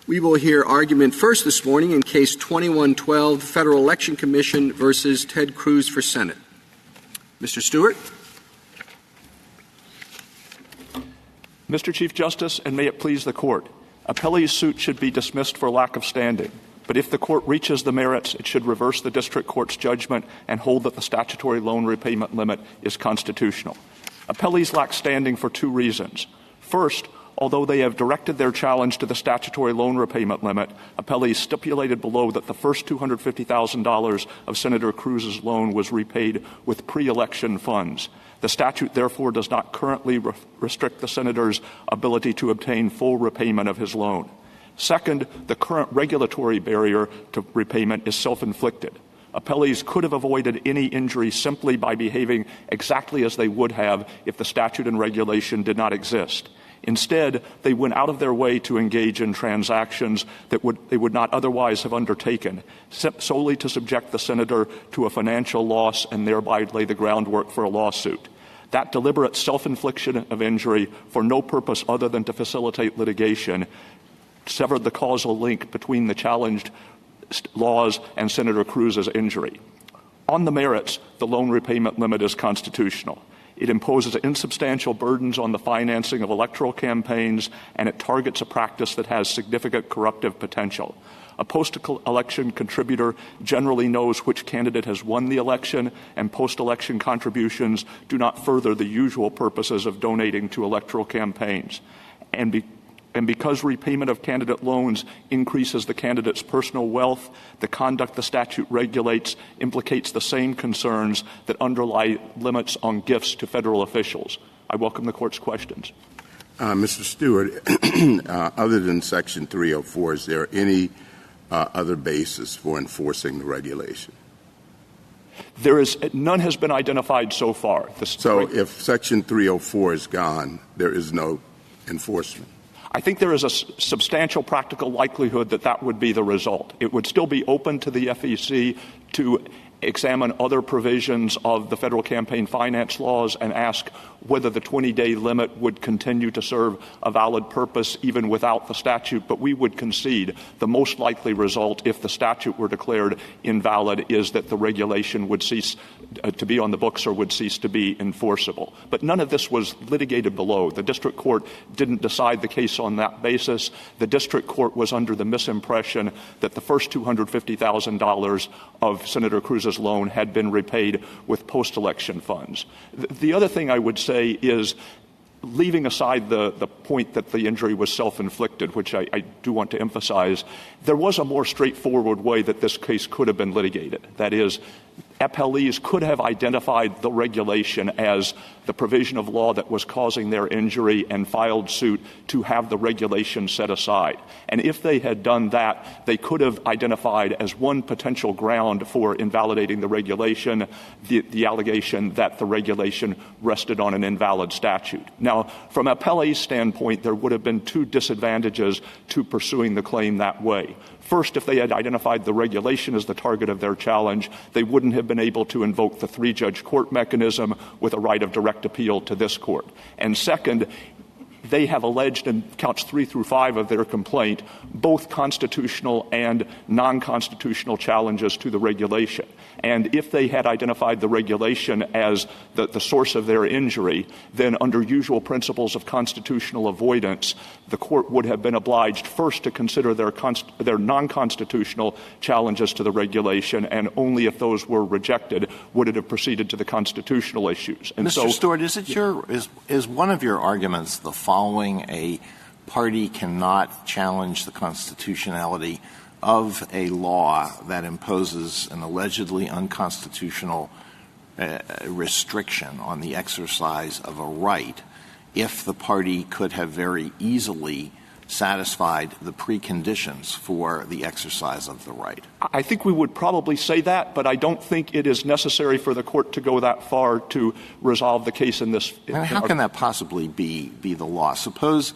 We will hear argument first this morning in Case 2112, Federal Election Commission versus Ted Cruz for Senate. Mr. Stewart. Mr. Chief Justice, and may it please the Court, appellee's suit should be dismissed for lack of standing. But if the Court reaches the merits, it should reverse the District Court's judgment and hold that the statutory loan repayment limit is constitutional. Appellees lack standing for two reasons. First, although they have directed their challenge to the statutory loan repayment limit, appellees stipulated below that the first $250,000 of Senator Cruz's loan was repaid with pre-election funds. The statute, therefore, does not currently restrict the senator's ability to obtain full repayment of his loan. Second, the current regulatory barrier to repayment is self-inflicted. Appellees could have avoided any injury simply by behaving exactly as they would have if the statute and regulation did not exist. Instead, they went out of their way to engage in transactions that they would not otherwise have undertaken, solely to subject the senator to a financial loss and thereby lay the groundwork for a lawsuit. That deliberate self-infliction of injury for no purpose other than to facilitate litigation severed the causal link between the challenged laws and Senator Cruz's injury. On the merits, the loan repayment limit is constitutional. It imposes insubstantial burdens on the financing of electoral campaigns, and it targets a practice that has significant corruptive potential. A post-election contributor generally knows which candidate has won the election, and post-election contributions do not further the usual purposes of donating to electoral campaigns. And because repayment of candidate loans increases the candidate's personal wealth, the conduct the statute regulates implicates the same concerns that underlie limits on gifts to federal officials. I welcome the Court's questions. Mr. Stewart, other than Section 304, is there any other basis for enforcing the regulation? None has been identified so far. So if Section 304 is gone, there is no enforcement? I think there is a substantial practical likelihood that that would be the result. It would still be open to the FEC to examine other provisions of the federal campaign finance laws and ask whether the 20-day limit would continue to serve a valid purpose even without the statute. But we would concede the most likely result, if the statute were declared invalid, is that the regulation would cease to be on the books or would cease to be enforceable. But none of this was litigated below. The district court didn't decide the case on that basis. The district court was under the misimpression that the first $250,000 of Senator Cruz's loan had been repaid with post-election funds. The other thing I would say is, leaving aside the point that the injury was self-inflicted, which I do want to emphasize, there was a more straightforward way that this case could have been litigated. That is, appellees could have identified the regulation as the provision of law that was causing their injury and filed suit to have the regulation set aside. And if they had done that, they could have identified as one potential ground for invalidating the regulation the allegation that the regulation rested on an invalid statute. Now, from appellee's standpoint, there would have been two disadvantages to pursuing the claim that way. First, if they had identified the regulation as the target of their challenge, they wouldn't have been able to invoke the three-judge court mechanism with a right of direct appeal to this court. And second, they have alleged in counts 3 through 5 of their complaint both constitutional and non-constitutional challenges to the regulation. And if they had identified the regulation as the source of their injury, then under usual principles of constitutional avoidance, the court would have been obliged first to consider their non-constitutional challenges to the regulation, and only if those were rejected would it have proceeded to the constitutional issues. And Mr. Stewart, is one of your arguments the following: a party cannot challenge the constitutionality of a law that imposes an allegedly unconstitutional restriction on the exercise of a right if the party could have very easily satisfied the preconditions for the exercise of the right? I think we would probably say that, but I don't think it is necessary for the court to go that far to resolve the case in this. How can that possibly be the law? Suppose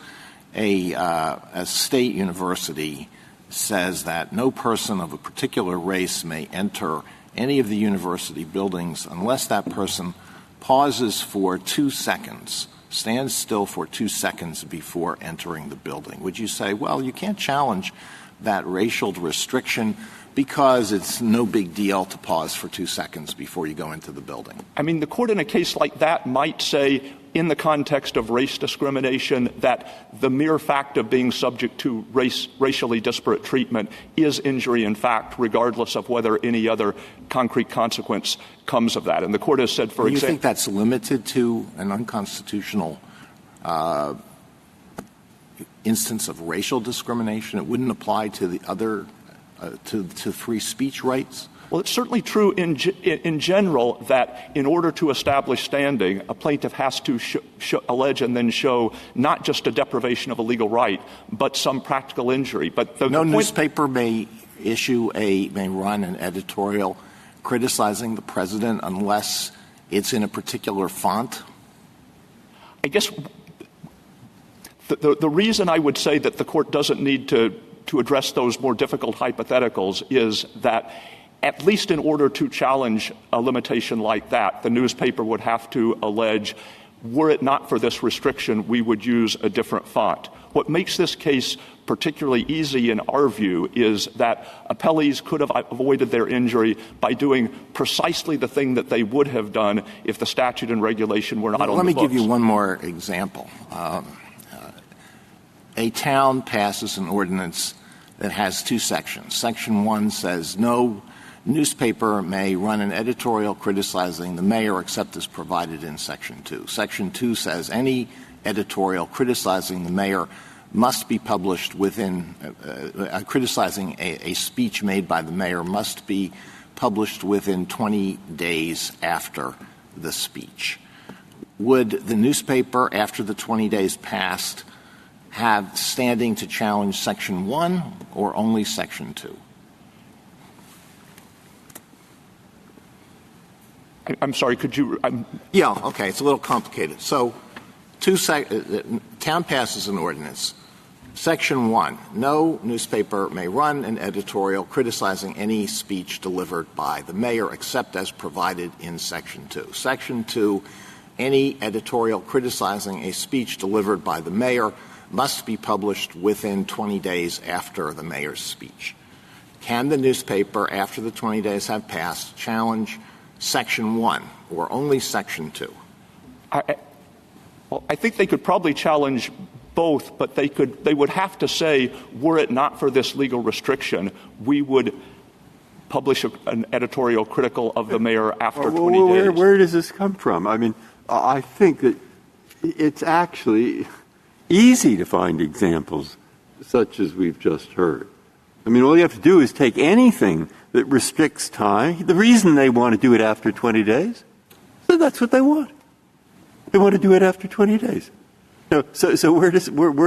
a state university says that no person of a particular race may enter any of the university buildings unless that person pauses for 2 seconds stands still for 2 seconds before entering the building, would you say, well, you can't challenge that racial restriction because it's no big deal to pause for 2 seconds before you go into the building? I mean, the court in a case like that might say, in the context of race discrimination, that the mere fact of being subject to racially disparate treatment is injury in fact, regardless of whether any other concrete consequence comes of that. And the court has said, for example— Do you think that's limited to an unconstitutional instance of racial discrimination? It wouldn't apply to the other to free speech rights? Well, it's certainly true in general that in order to establish standing, a plaintiff has to allege and then show not just a deprivation of a legal right, but some practical injury. But no newspaper may run an editorial criticizing the president unless it's in a particular font? I guess the reason I would say that the court doesn't need to address those more difficult hypotheticals is that at least in order to challenge a limitation like that, the newspaper would have to allege, were it not for this restriction, we would use a different font. What makes this case particularly easy in our view is that appellees could have avoided their injury by doing precisely the thing that they would have done if the statute and regulation were not on the books. Let me give you one more example. A town passes an ordinance that has 2 sections. Section 1 says no newspaper may run an editorial criticizing the mayor except as provided in Section 2. Section 2 says any editorial criticizing the mayor must be published within criticizing a speech made by the mayor must be published within 20 days after the speech. Would the newspaper, after the 20 days passed, have standing to challenge Section 1 or only Section 2? I'm sorry, could you Yeah, okay, it's a little complicated. So town passes an ordinance. Section 1, no newspaper may run an editorial criticizing any speech delivered by the mayor except as provided in Section 2. Section 2, any editorial criticizing a speech delivered by the mayor must be published within 20 days after the mayor's speech. Can the newspaper, after the 20 days have passed, challenge Section 1 or only Section 2? I think they could probably challenge both, but they would have to say, were it not for this legal restriction, we would publish an editorial critical of the mayor after 20 days. Where does this come from? I mean, I think that it's actually easy to find examples such as we've just heard. I mean, all you have to do is take anything that restricts time. The reason they want to do it after 20 days, so that's what they want. They want to do it after 20 days. So where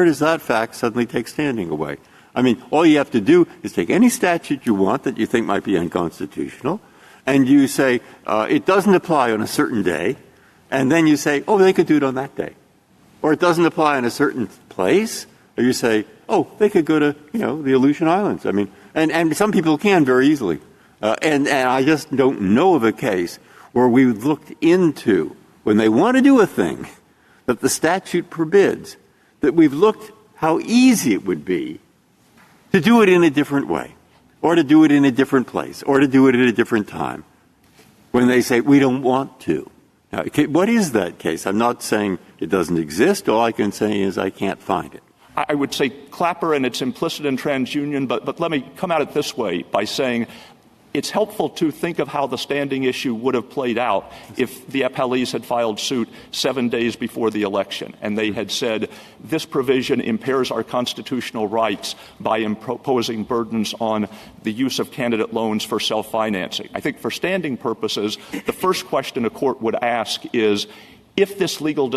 does that fact suddenly take standing away? I mean, all you have to do is take any statute you want that you think might be unconstitutional, and you say it doesn't apply on a certain day, and then you say, oh, they could do it on that day. Or it doesn't apply in a certain place, or you say, oh, they could go to, the Aleutian Islands. I mean, and some people can very easily. And I just don't know of a case where we looked into, when they want to do a thing that the statute forbids, that we've looked how easy it would be to do it in a different way, or to do it in a different place, or to do it at a different time, when they say, we don't want to. Now, what is that case? I'm not saying it doesn't exist. All I can say is I can't find it. I would say Clapper, and it's implicit in TransUnion, but let me come at it this way by saying it's helpful to think of how the standing issue would have played out if the appellees had filed suit 7 days before the election, and they had said this provision impairs our constitutional rights by imposing burdens on the use of candidate loans for self-financing. I think for standing purposes, the first question a court would ask is, if this legal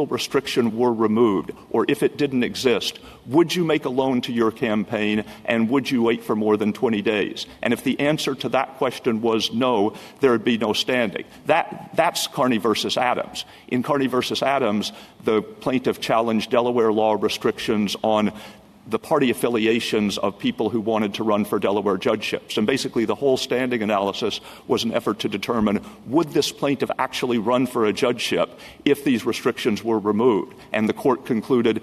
restriction were removed, or if it didn't exist, would you make a loan to your campaign, and would you wait for more than 20 days? And if the answer to that question was no, there would be no standing. That's Carney versus Adams. In Carney versus Adams, the plaintiff challenged Delaware law restrictions on the party affiliations of people who wanted to run for Delaware judgeships. And basically the whole standing analysis was an effort to determine, would this plaintiff actually run for a judgeship if these restrictions were removed? And the court concluded,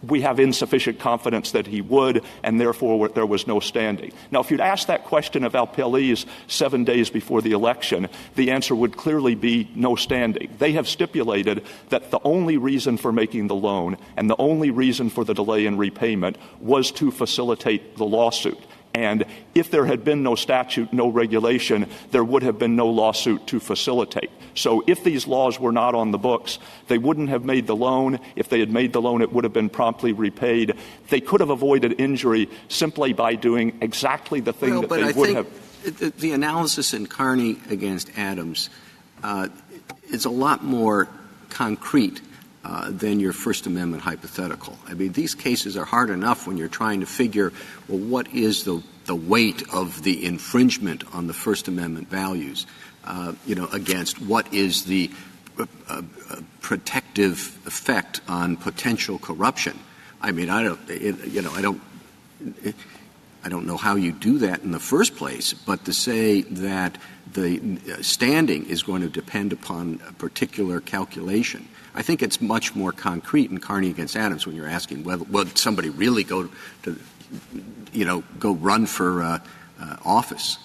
we have insufficient confidence that he would, and therefore there was no standing. Now, if you'd asked that question of appellees 7 days before the election, the answer would clearly be no standing. They have stipulated that the only reason for making the loan and the only reason for the delay in repayment was to facilitate the lawsuit. And if there had been no statute, no regulation, there would have been no lawsuit to facilitate. So if these laws were not on the books, they wouldn't have made the loan. If they had made the loan, it would have been promptly repaid. They could have avoided injury simply by doing exactly the thing that they would have. The analysis in Carney against Adams is a lot more concrete than your First Amendment hypothetical. I mean, these cases are hard enough when you're trying to figure, well, what is the weight of the infringement on the First Amendment values, against what is the protective effect on potential corruption. I mean, I don't know how you do that in the first place, but to say that the standing is going to depend upon a particular calculation, I think it's much more concrete in Carney against Adams when you're asking, would somebody really go run for office?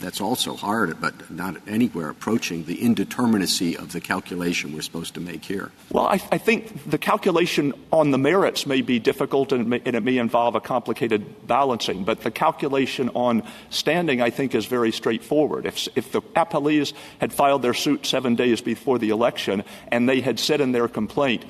That's also hard, but not anywhere approaching the indeterminacy of the calculation we're supposed to make here. Well, I think the calculation on the merits may be difficult and it may involve a complicated balancing, but the calculation on standing, I think, is very straightforward. If the appellees had filed their suit 7 days before the election and they had said in their complaint,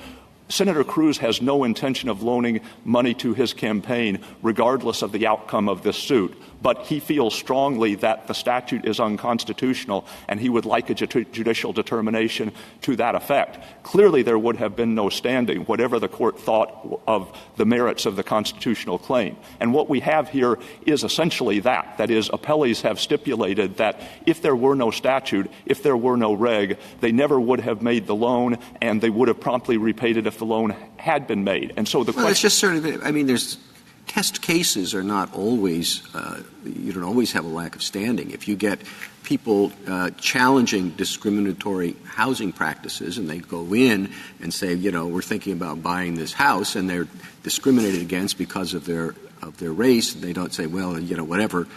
Senator Cruz has no intention of loaning money to his campaign regardless of the outcome of this suit, but he feels strongly that the statute is unconstitutional and he would like a judicial determination to that effect. Clearly there would have been no standing, whatever the court thought of the merits of the constitutional claim. And what we have here is essentially that. That is, appellees have stipulated that if there were no statute, if there were no reg, they never would have made the loan and they would have promptly repaid it if the loan had been made. And so the question... It's just sort of, I mean, there's test cases are not always, you don't always have a lack of standing. If you get people challenging discriminatory housing practices and they go in and say, we're thinking about buying this house, and they're discriminated against because of their race, and they don't say, well, whatever,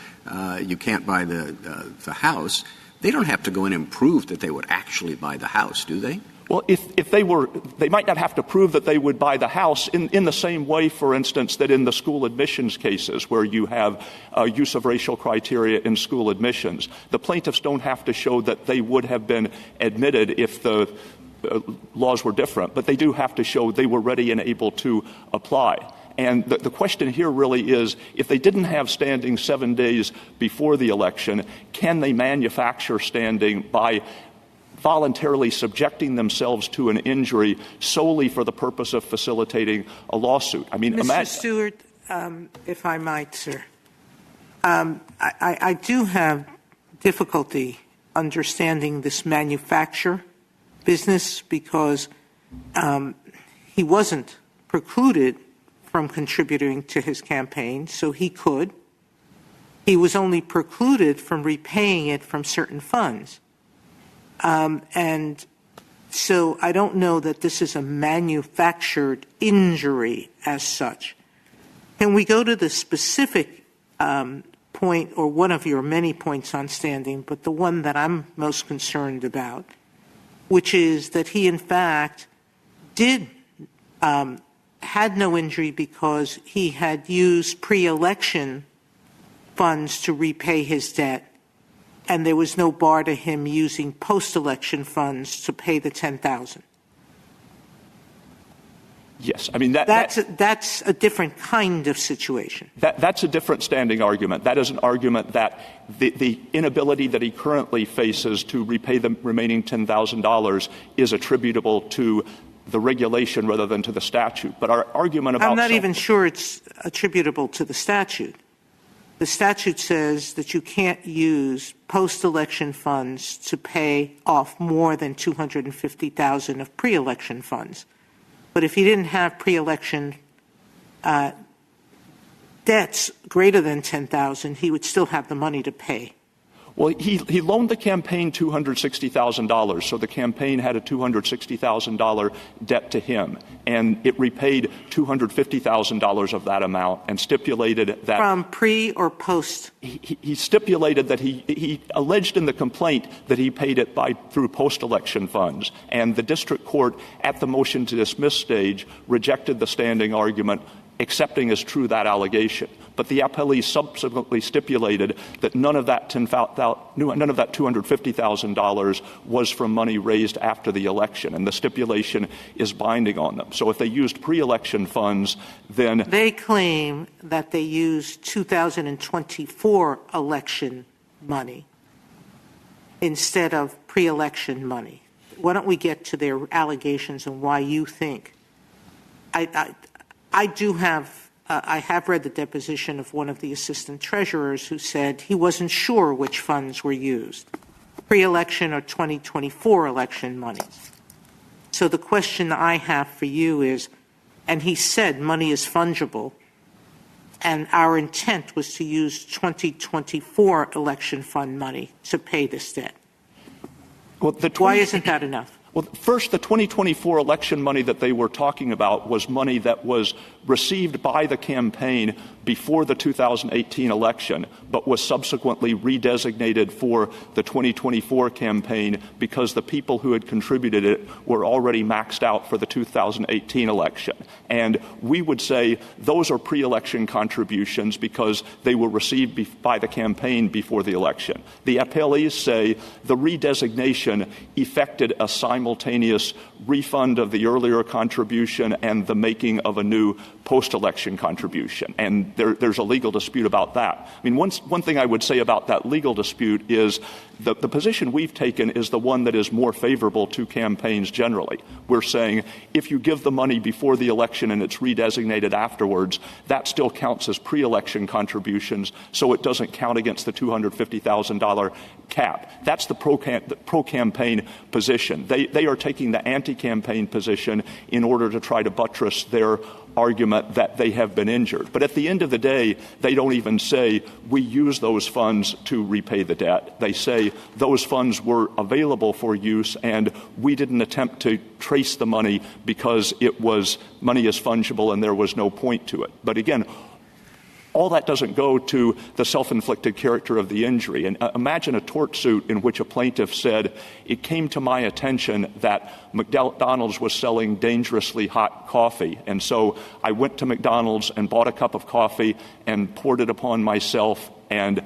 you can't buy the house, they don't have to go in and prove that they would actually buy the house, do they? Well, if they might not have to prove that they would buy the house in the same way, for instance, that in the school admissions cases where you have use of racial criteria in school admissions, the plaintiffs don't have to show that they would have been admitted if the laws were different, but they do have to show they were ready and able to apply. And the question here really is, if they didn't have standing 7 days before the election, can they manufacture standing by voluntarily subjecting themselves to an injury solely for the purpose of facilitating a lawsuit? I mean, Mr. Stewart, if I might, sir, I do have difficulty understanding this manufacture business because he wasn't precluded from contributing to his campaign, so he could. He was only precluded from repaying it from certain funds. And so I don't know that this is a manufactured injury as such. Can we go to the specific point, or one of your many points on standing, but the one that I'm most concerned about, which is that he, in fact, had no injury because he had used pre-election funds to repay his debt, and there was no bar to him using post-election funds to pay the $10,000. Yes, I mean that's a different kind of situation. That's a different standing argument. That is an argument that the inability that he currently faces to repay the remaining $10,000 is attributable to the regulation rather than to the statute. But our argument about... I'm not even sure it's attributable to the statute. The statute says that you can't use post-election funds to pay off more than $250,000 of pre-election funds. But if he didn't have pre-election debts greater than $10,000, he would still have the money to pay. Well, he loaned the campaign $260,000, so the campaign had a $260,000 debt to him, and it repaid $250,000 of that amount and stipulated that— From pre or post? He stipulated that he alleged in the complaint that he paid it through post-election funds, and the district court at the motion to dismiss stage rejected the standing argument, accepting as true that allegation. But the appellee subsequently stipulated that none of that $250,000 was from money raised after the election, and the stipulation is binding on them. So if they used pre-election funds, then— They claim that they used 2024 election money instead of pre-election money. Why don't we get to their allegations and why you think? I have read the deposition of one of the assistant treasurers who said he wasn't sure which funds were used, pre-election or 2024 election money. So the question I have for you is, and he said money is fungible, and our intent was to use 2024 election fund money to pay this debt. Well, why isn't that enough? Well, first, the 2024 election money that they were talking about was money that was received by the campaign before the 2018 election, but was subsequently redesignated for the 2024 campaign because the people who had contributed it were already maxed out for the 2018 election. And we would say those are pre-election contributions because they were received by the campaign before the election. The appellees say the redesignation effected a simultaneous refund of the earlier contribution and the making of a new post-election contribution. And there's a legal dispute about that. I mean, one thing I would say about that legal dispute is the position we've taken is the one that is more favorable to campaigns generally. We're saying if you give the money before the election and it's redesignated afterwards, that still counts as pre-election contributions, so it doesn't count against the $250,000 cap. That's the pro-campaign position. They are taking the anti-campaign position in order to try to buttress their argument that they have been injured. But at the end of the day, they don't even say we use those funds to repay the debt. They say those funds were available for use and we didn't attempt to trace the money because money is fungible and there was no point to it. But again, all that doesn't go to the self-inflicted character of the injury. And imagine a tort suit in which a plaintiff said, it came to my attention that McDonald's was selling dangerously hot coffee. And so I went to McDonald's and bought a cup of coffee and poured it upon myself, and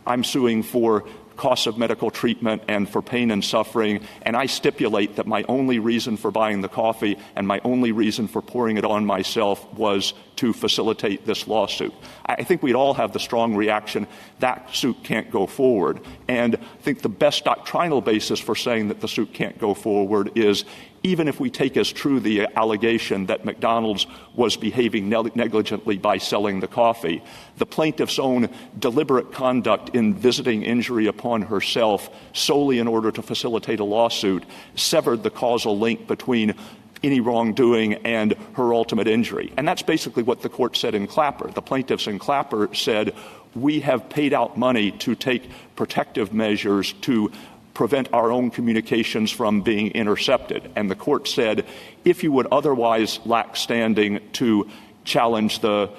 I'm suing for costs of medical treatment and for pain and suffering, and I stipulate that my only reason for buying the coffee and my only reason for pouring it on myself was to facilitate this lawsuit. I think we'd all have the strong reaction that suit can't go forward. And I think the best doctrinal basis for saying that the suit can't go forward is even if we take as true the allegation that McDonald's was behaving negligently by selling the coffee, the plaintiff's own deliberate conduct in visiting injury upon herself solely in order to facilitate a lawsuit severed the causal link between any wrongdoing and her ultimate injury. And that's basically what the court said in Clapper. The plaintiffs in Clapper said, we have paid out money to take protective measures to prevent our own communications from being intercepted. And the court said, if you would otherwise lack standing to challenge the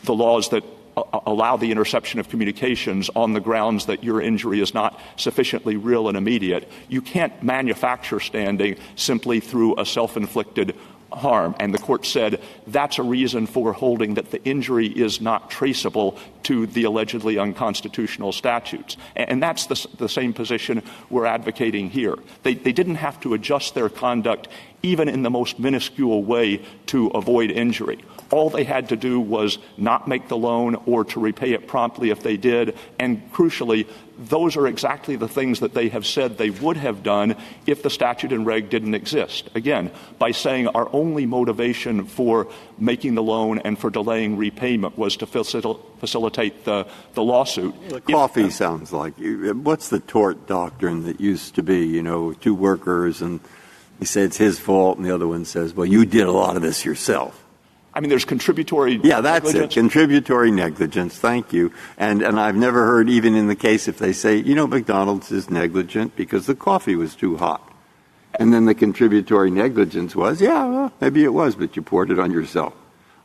laws that allow the interception of communications on the grounds that your injury is not sufficiently real and immediate, you can't manufacture standing simply through a self-inflicted harm. And the court said that's a reason for holding that the injury is not traceable to the allegedly unconstitutional statutes. And that's the same position we're advocating here. They didn't have to adjust their conduct even in the most minuscule way to avoid injury. All they had to do was not make the loan or to repay it promptly if they did. And crucially, those are exactly the things that they have said they would have done if the statute and reg didn't exist. Again, by saying our only motivation for making the loan and for delaying repayment was to facilitate the lawsuit. The coffee sounds like, what's the tort doctrine that used to be, two workers and he said it's his fault and the other one says, well, you did a lot of this yourself. I mean, there's contributory Yeah, that's negligence. it. Contributory negligence. Thank you. And I've never heard, even in the case if they say, McDonald's is negligent because the coffee was too hot. And then the contributory negligence was, well, maybe it was, but you poured it on yourself.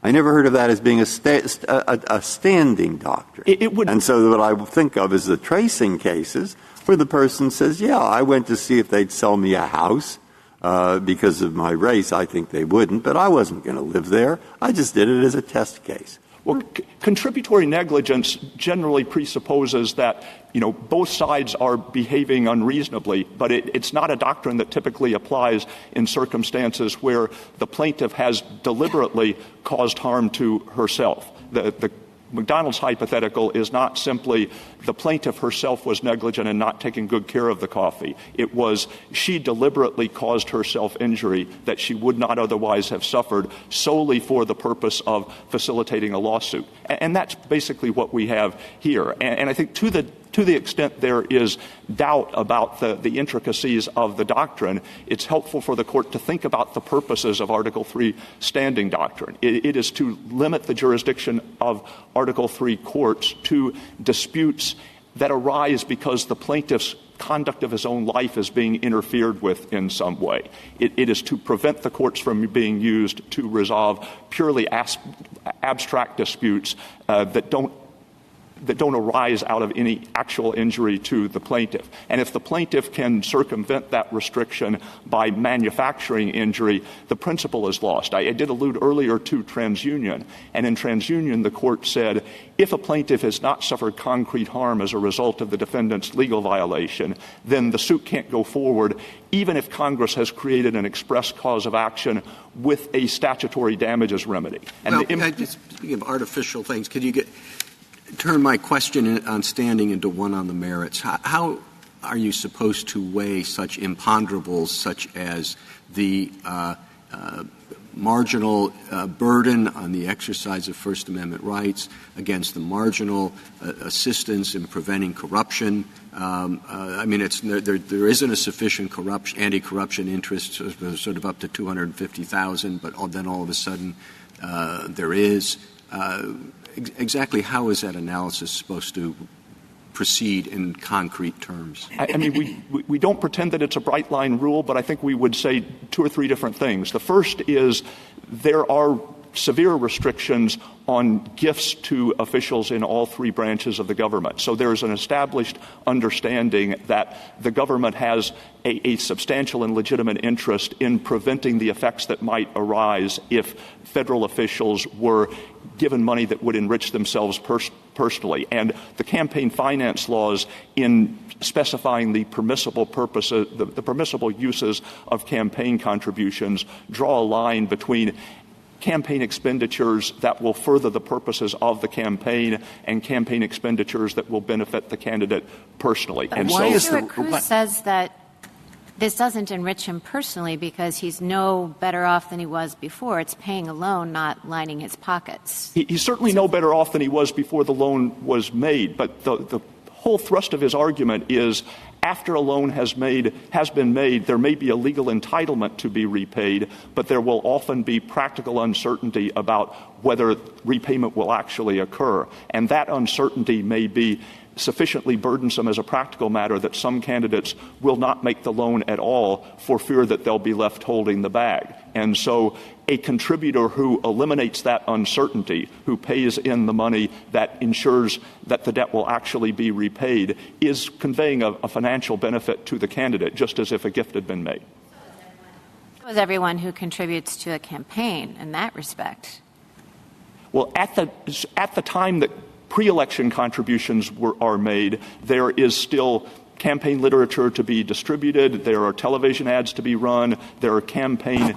I never heard of that as being a standing doctrine. It would. And so what I think of is the tracing cases where the person says, I went to see if they'd sell me a house. Because of my race, I think they wouldn't, but I wasn't going to live there. I just did it as a test case. Well, contributory negligence generally presupposes that, both sides are behaving unreasonably, but it's not a doctrine that typically applies in circumstances where the plaintiff has deliberately caused harm to herself. The McDonald's hypothetical is not simply the plaintiff herself was negligent in not taking good care of the coffee. It was she deliberately caused herself injury that she would not otherwise have suffered solely for the purpose of facilitating a lawsuit. And that's basically what we have here. And I think to the extent there is doubt about the intricacies of the doctrine, it's helpful for the court to think about the purposes of Article III standing doctrine. It is to limit the jurisdiction of Article III courts to disputes that arise because the plaintiff's conduct of his own life is being interfered with in some way. It is to prevent the courts from being used to resolve purely abstract disputes that don't arise out of any actual injury to the plaintiff. And if the plaintiff can circumvent that restriction by manufacturing injury, the principle is lost. I did allude earlier to TransUnion, and in TransUnion the court said if a plaintiff has not suffered concrete harm as a result of the defendant's legal violation, then the suit can't go forward even if Congress has created an express cause of action with a statutory damages remedy. And speaking of artificial things, could you turn my question on standing into one on the merits? How are you supposed to weigh such imponderables such as the marginal burden on the exercise of First Amendment rights against the marginal assistance in preventing corruption? There isn't a sufficient anti-corruption interest, sort of up to $250,000, but then all of a sudden there is. Exactly how is that analysis supposed to proceed in concrete terms? We don't pretend that it's a bright-line rule, but I think we would say two or three different things. The first is there are severe restrictions on gifts to officials in all three branches of the government. So there's an established understanding that the government has a substantial and legitimate interest in preventing the effects that might arise if federal officials were given money that would enrich themselves personally. And the campaign finance laws in specifying the permissible purposes, the permissible uses of campaign contributions draw a line between campaign expenditures that will further the purposes of the campaign and campaign expenditures that will benefit the candidate personally. And Senator Cruz says that this doesn't enrich him personally because he's no better off than he was before. It's paying a loan, not lining his pockets. He's certainly no better off than he was before the loan was made, but the whole thrust of his argument is after a loan has been made, there may be a legal entitlement to be repaid, but there will often be practical uncertainty about whether repayment will actually occur. And that uncertainty may be sufficiently burdensome as a practical matter that some candidates will not make the loan at all for fear that they'll be left holding the bag. And so a contributor who eliminates that uncertainty, who pays in the money that ensures that the debt will actually be repaid, is conveying a financial benefit to the candidate, just as if a gift had been made. So is everyone who contributes to a campaign in that respect? Well, at the time that pre-election contributions are made, there is still campaign literature to be distributed, there are television ads to be run, there are campaign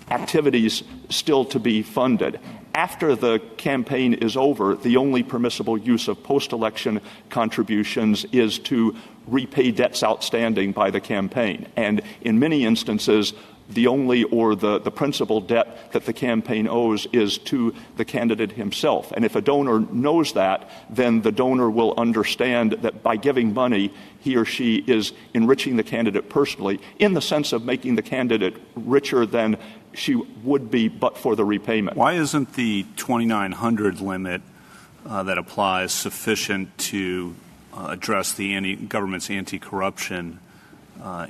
activities still to be funded. After the campaign is over, the only permissible use of post-election contributions is to repay debts outstanding by the campaign. And in many instances, the only or the principal debt that the campaign owes is to the candidate himself. And if a donor knows that, then the donor will understand that by giving money, he or she is enriching the candidate personally in the sense of making the candidate richer than she would be but for the repayment. Why isn't the $2,900 limit that applies sufficient to address the government's anti-corruption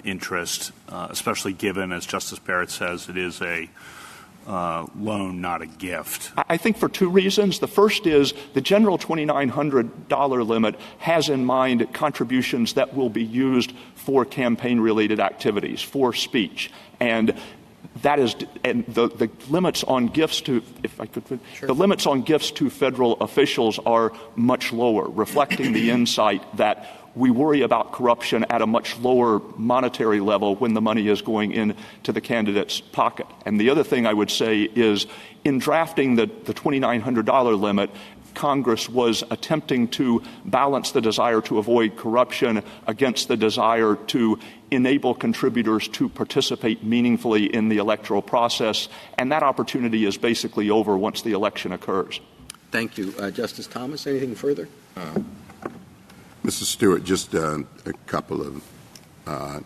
interest, especially given, as Justice Barrett says, it is a loan, not a gift? I think for two reasons. The first is the general $2,900 limit has in mind contributions that will be used for campaign-related activities, for speech. And that is, and the limits on gifts to, if I could, the limits on gifts to federal officials are much lower, reflecting the insight that we worry about corruption at a much lower monetary level when the money is going into the candidate's pocket. And the other thing I would say is, in drafting the $2,900 limit, Congress was attempting to balance the desire to avoid corruption against the desire to enable contributors to participate meaningfully in the electoral process, and that opportunity is basically over once the election occurs. Thank you. Justice Thomas, anything further? Mr. Stewart, just a couple of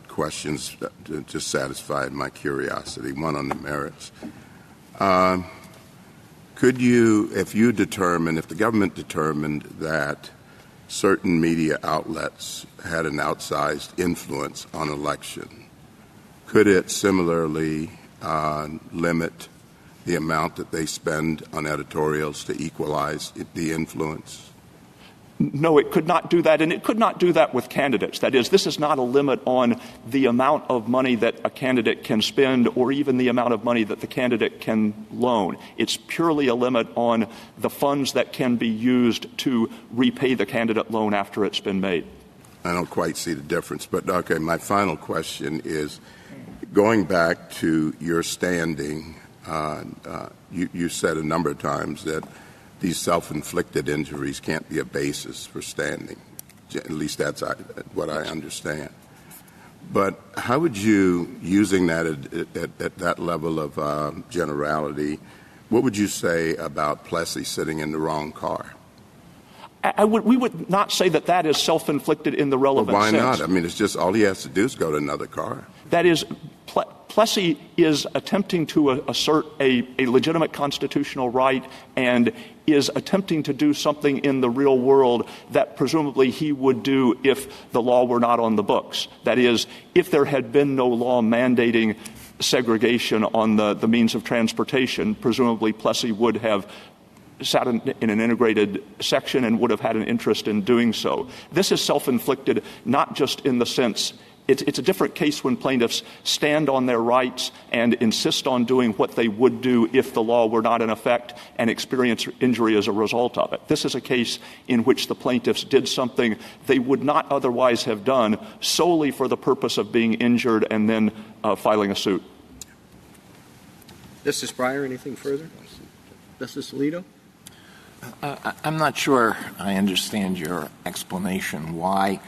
questions to just satisfy my curiosity, one on the merits. Could you, if the government determined that certain media outlets had an outsized influence on election, could it similarly limit the amount that they spend on editorials to equalize the influence? No, it could not do that, and it could not do that with candidates. That is, this is not a limit on the amount of money that a candidate can spend or even the amount of money that the candidate can loan. It's purely a limit on the funds that can be used to repay the candidate loan after it's been made. I don't quite see the difference, but okay, my final question is, going back to your standing, you said a number of times that these self-inflicted injuries can't be a basis for standing. At least that's what I understand. But how would you, using that at that level of generality, what would you say about Plessy sitting in the wrong car? We would not say that that is self-inflicted in the relevant sense. Why not? I mean, it's just all he has to do is go to another car. That is, Plessy is attempting to assert a legitimate constitutional right and is attempting to do something in the real world that presumably he would do if the law were not on the books. That is, if there had been no law mandating segregation on the means of transportation, presumably Plessy would have sat in an integrated section and would have had an interest in doing so. This is self-inflicted not just in the sense it's a different case when plaintiffs stand on their rights and insist on doing what they would do if the law were not in effect and experience injury as a result of it. This is a case in which the plaintiffs did something they would not otherwise have done solely for the purpose of being injured and then filing a suit. Justice Breyer, anything further? Justice Alito? I'm not sure I understand your explanation why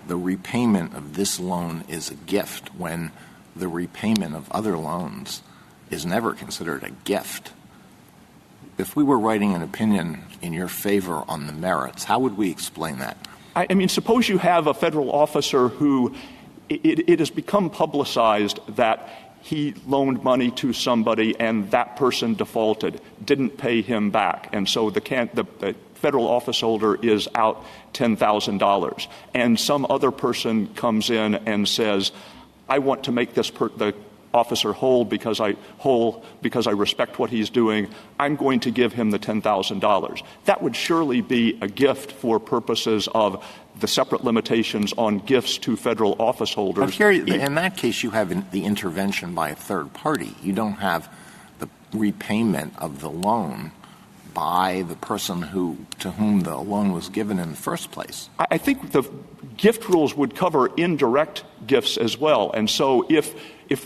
the repayment of this loan is a gift when the repayment of other loans is never considered a gift. If we were writing an opinion in your favor on the merits, how would we explain that? I mean, suppose you have a federal officer who it has become publicized that he loaned money to somebody and that person defaulted, didn't pay him back, and so the federal office holder is out $10,000, and some other person comes in and says, I want to make the officer whole because I respect what he's doing. I'm going to give him the $10,000. That would surely be a gift for purposes of the separate limitations on gifts to federal office holders. But here, in that case, you have the intervention by a third party. You don't have the repayment of the loan by the person to whom the loan was given in the first place. I think the gift rules would cover indirect gifts as well. And so if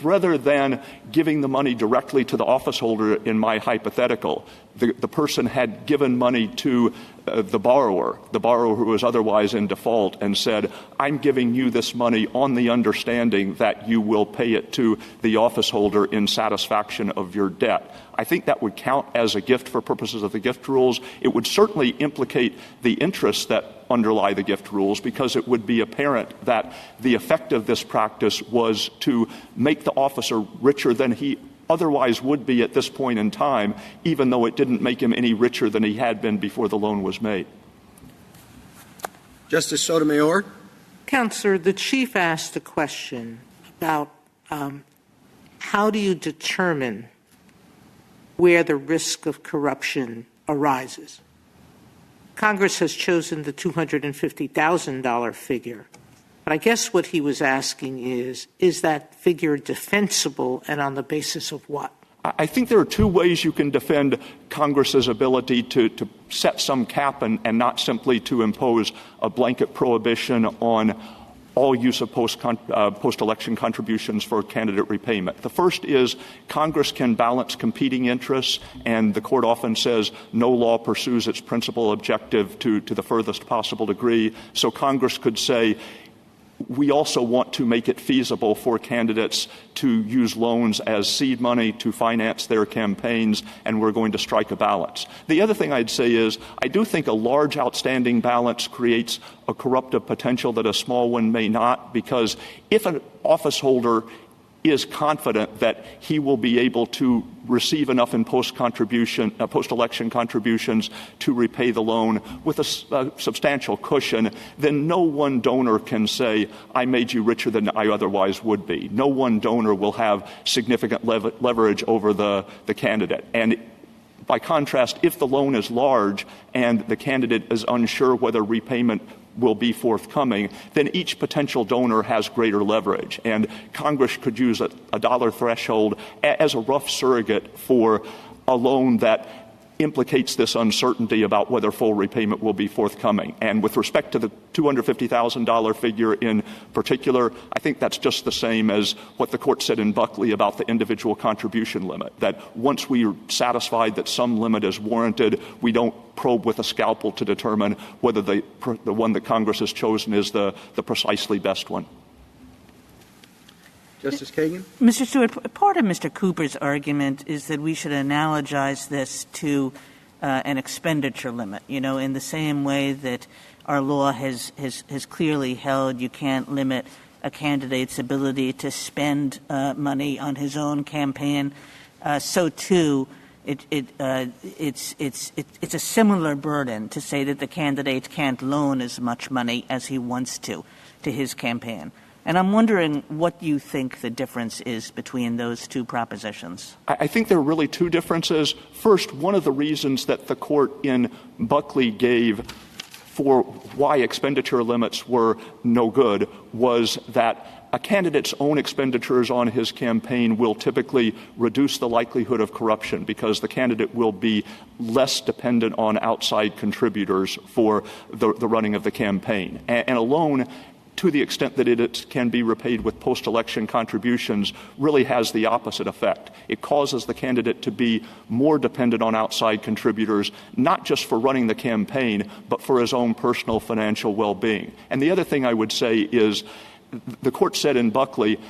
rather than giving the money directly to the office holder in my hypothetical, the person had given money to the borrower who was otherwise in default, and said, I'm giving you this money on the understanding that you will pay it to the office holder in satisfaction of your debt. I think that would count as a gift for purposes of the gift rules. It would certainly implicate the interests that underlie the gift rules, because it would be apparent that the effect of this practice was to make the officer richer than he otherwise would be at this point in time, even though it didn't make him any richer than he had been before the loan was made. Justice Sotomayor? Counselor, the Chief asked a question about how do you determine where the risk of corruption arises? Congress has chosen the $250,000 figure. But I guess what he was asking is that figure defensible and on the basis of what? I think there are two ways you can defend Congress's ability to set some cap and not simply to impose a blanket prohibition on all use of post-election contributions for candidate repayment. The first is Congress can balance competing interests, and the Court often says no law pursues its principal objective to the furthest possible degree. So Congress could say, we also want to make it feasible for candidates to use loans as seed money to finance their campaigns, and we're going to strike a balance. The other thing I'd say is I do think a large outstanding balance creates a corruptive potential that a small one may not, because if an office holder is confident that he will be able to receive enough in post-election contributions to repay the loan with a substantial cushion, then no one donor can say, I made you richer than I otherwise would be. No one donor will have significant leverage over the candidate. And by contrast, if the loan is large and the candidate is unsure whether repayment will be forthcoming, then each potential donor has greater leverage. And Congress could use a dollar threshold as a rough surrogate for a loan that implicates this uncertainty about whether full repayment will be forthcoming. And with respect to the $250,000 figure in particular, I think that's just the same as what the Court said in Buckley about the individual contribution limit, that once we are satisfied that some limit is warranted, we don't probe with a scalpel to determine whether the one that Congress has chosen is the precisely best one. Justice Kagan? Mr. Stewart, part of Mr. Cooper's argument is that we should analogize this to an expenditure limit, in the same way that our law has clearly held you can't limit a candidate's ability to spend money on his own campaign. So, too, it's a similar burden to say that the candidate can't loan as much money as he wants to his campaign. And I'm wondering what you think the difference is between those two propositions. I think there are really two differences. First, one of the reasons that the Court in Buckley gave for why expenditure limits were no good was that a candidate's own expenditures on his campaign will typically reduce the likelihood of corruption because the candidate will be less dependent on outside contributors for the running of the campaign. And a loan, to the extent that it can be repaid with post-election contributions, really has the opposite effect. It causes the candidate to be more dependent on outside contributors, not just for running the campaign, but for his own personal financial well-being. And the other thing I would say is the Court said in Buckley,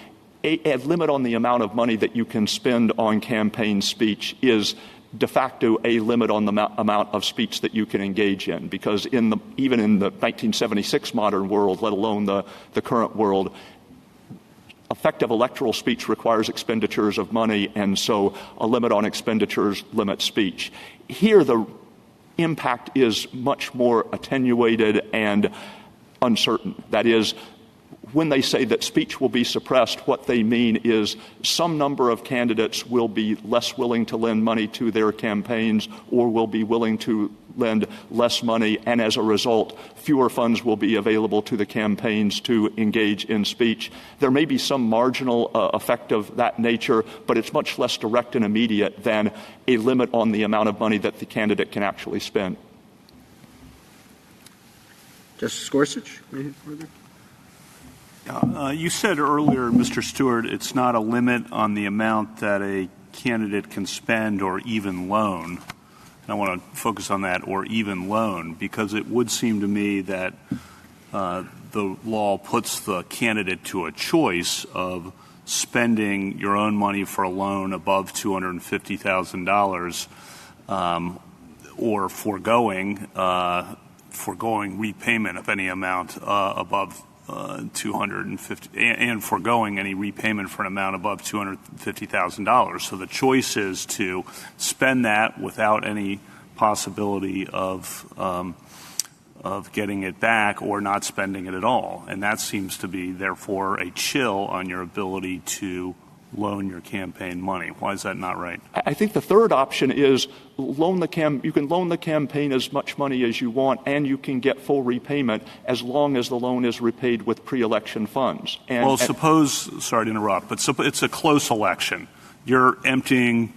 a limit on the amount of money that you can spend on campaign speech is de facto a limit on the amount of speech that you can engage in, because even in the 1976 modern world, let alone the current world, effective electoral speech requires expenditures of money, and so a limit on expenditures limits speech. Here, the impact is much more attenuated and uncertain. That is, when they say that speech will be suppressed, what they mean is some number of candidates will be less willing to lend money to their campaigns or will be willing to lend less money, and as a result, fewer funds will be available to the campaigns to engage in speech. There may be some marginal effect of that nature, but it's much less direct and immediate than a limit on the amount of money that the candidate can actually spend. Justice Gorsuch? Anything further? You said earlier, Mr. Stewart, it's not a limit on the amount that a candidate can spend or even loan. And I want to focus on that, or even loan, because it would seem to me that the law puts the candidate to a choice of spending your own money for a loan above $250,000 or foregoing repayment of any amount above $250 and foregoing any repayment for an amount above $250,000. So the choice is to spend that without any possibility of getting it back or not spending it at all. And that seems to be, therefore, a chill on your ability to loan your campaign money. Why is that not right? I think the third option is you can loan the campaign as much money as you want, and you can get full repayment as long as the loan is repaid with pre-election funds. Sorry to interrupt, but it's a close election. You're emptying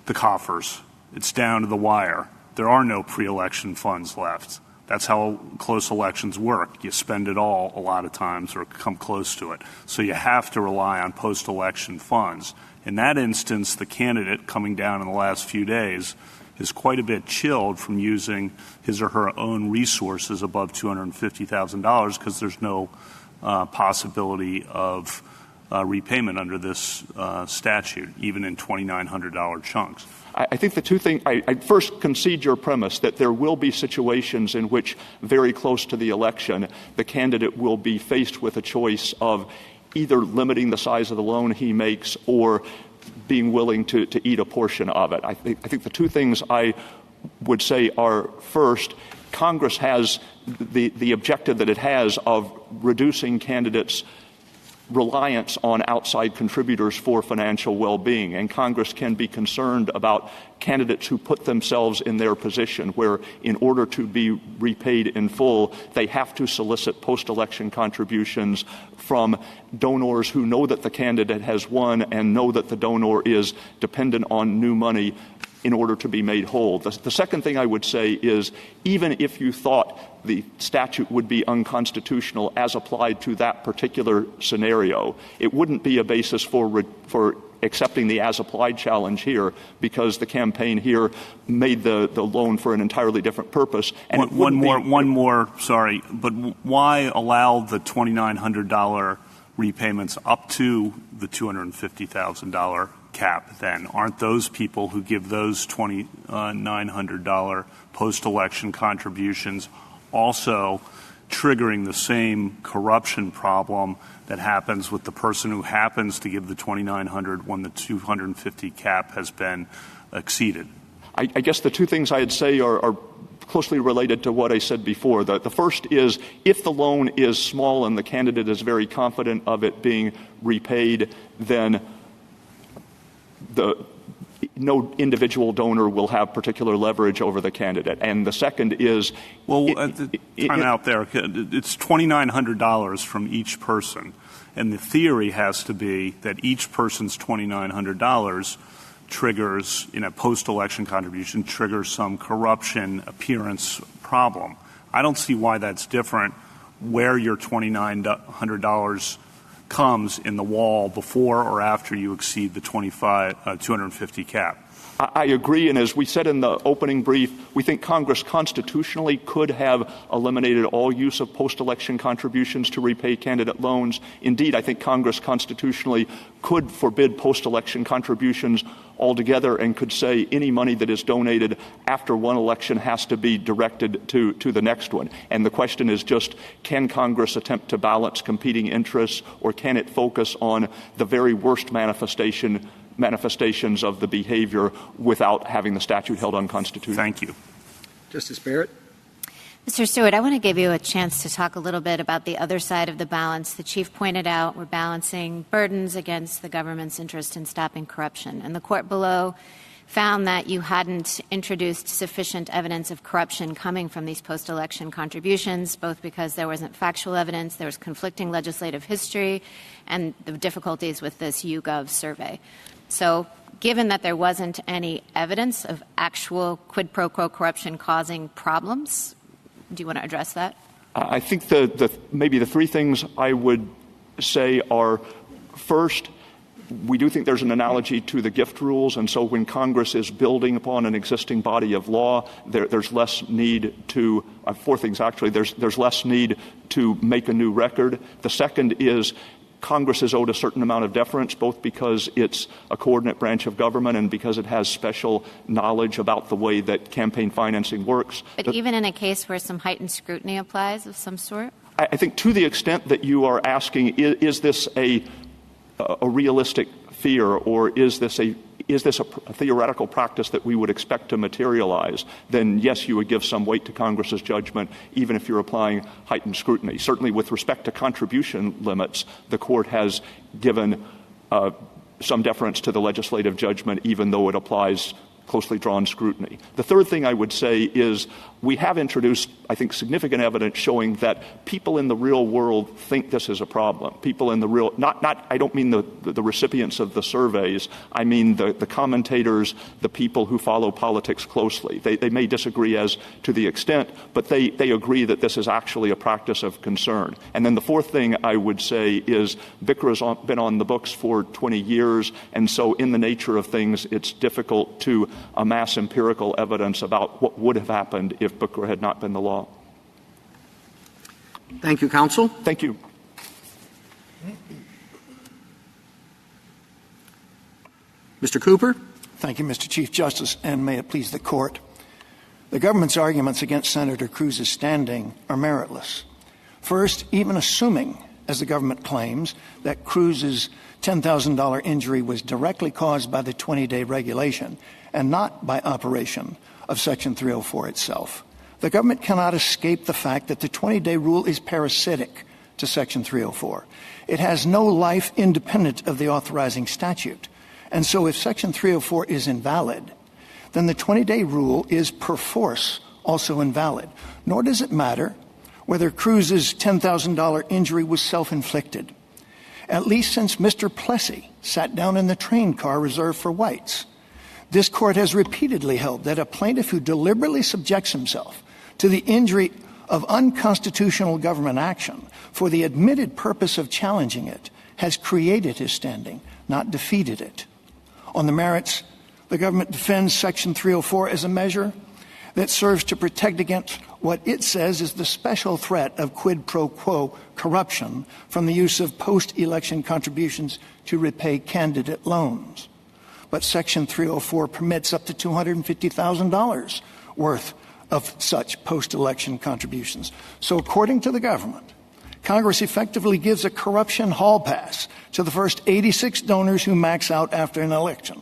the coffers. It's down to the wire. There are no pre-election funds left. That's how close elections work. You spend it all a lot of times or come close to it. So you have to rely on post-election funds. In that instance, the candidate coming down in the last few days is quite a bit chilled from using his or her own resources above $250,000 because there's no possibility of repayment under this statute, even in $2,900 chunks. I think the two things, I first concede your premise that there will be situations in which very close to the election, the candidate will be faced with a choice of either limiting the size of the loan he makes or being willing to eat a portion of it. I think the two things I would say are, first, Congress has the objective that it has of reducing candidates' reliance on outside contributors for financial well-being, and Congress can be concerned about candidates who put themselves in their position where, in order to be repaid in full, they have to solicit post-election contributions from donors who know that the candidate has won and know that the donor is dependent on new money in order to be made whole. The second thing I would say is, even if you thought the statute would be unconstitutional as applied to that particular scenario, it wouldn't be a basis for accepting the as-applied challenge here, because the campaign here made the loan for an entirely different purpose. And one more, but why allow the $2,900 repayments up to the $250,000 cap then? Aren't those people who give those $2,900 post-election contributions also triggering the same corruption problem that happens with the person who happens to give the $2,900 when the $250 cap has been exceeded? I guess the two things I'd say are closely related to what I said before. The first is, if the loan is small and the candidate is very confident of it being repaid, then no individual donor will have particular leverage over the candidate. And the second is... time out there. It's $2,900 from each person. And the theory has to be that each person's $2,900 triggers, in a post-election contribution, triggers some corruption appearance problem. I don't see why that's different where your $2,900 comes in the wall before or after you exceed the $250 cap. I agree, and as we said in the opening brief, we think Congress constitutionally could have eliminated all use of post-election contributions to repay candidate loans. Indeed, I think Congress constitutionally could forbid post-election contributions altogether and could say any money that is donated after one election has to be directed to the next one. And the question is just, can Congress attempt to balance competing interests, or can it focus on the very worst manifestations of the behavior without having the statute held unconstitutional? Thank you. Justice Barrett? Mr. Stewart, I want to give you a chance to talk a little bit about the other side of the balance. The Chief pointed out we're balancing burdens against the government's interest in stopping corruption. And the court below found that you hadn't introduced sufficient evidence of corruption coming from these post-election contributions, both because there wasn't factual evidence, there was conflicting legislative history, and the difficulties with this YouGov survey. So given that there wasn't any evidence of actual quid pro quo corruption causing problems, do you want to address that? I think maybe the three things I would say are, first, we do think there's an analogy to the gift rules, and so when Congress is building upon an existing body of law, there's less need to four things actually. There's less need to make a new record. The second is, Congress is owed a certain amount of deference, both because it's a coordinate branch of government and because it has special knowledge about the way that campaign financing works. But even in a case where some heightened scrutiny applies of some sort? I think to the extent that you are asking, is this a realistic fear, or is this a theoretical practice that we would expect to materialize, then yes, you would give some weight to Congress's judgment, even if you're applying heightened scrutiny. Certainly with respect to contribution limits, the Court has given some deference to the legislative judgment, even though it applies closely drawn scrutiny. The third thing I would say is we have introduced, I think, significant evidence showing that people in the real world think this is a problem. People in the real, I don't mean the recipients of the surveys. I mean the commentators, the people who follow politics closely. They may disagree as to the extent, but they agree that this is actually a practice of concern. And then the fourth thing I would say is BCRA has been on the books for 20 years, and so in the nature of things, it's difficult to amass empirical evidence about what would have happened if BCRA had not been the law. Thank you, counsel. Thank you. Mr. Cooper. Thank you, Mr. Chief Justice, and may it please the Court. The government's arguments against Senator Cruz's standing are meritless. First, even assuming, as the government claims, that Cruz's $10,000 injury was directly caused by the 20-day regulation and not by operation of Section 304 itself, the government cannot escape the fact that the 20-day rule is parasitic to Section 304. It has no life independent of the authorizing statute. And so if Section 304 is invalid, then the 20-day rule is perforce also invalid. Nor does it matter whether Cruz's $10,000 injury was self-inflicted, at least since Mr. Plessy sat down in the train car reserved for whites. This Court has repeatedly held that a plaintiff who deliberately subjects himself to the injury of unconstitutional government action for the admitted purpose of challenging it has created his standing, not defeated it. On the merits, the government defends Section 304 as a measure that serves to protect against what it says is the special threat of quid pro quo corruption from the use of post-election contributions to repay candidate loans. But Section 304 permits up to $250,000 worth of such post-election contributions. So according to the government, Congress effectively gives a corruption hall pass to the first 86 donors who max out after an election,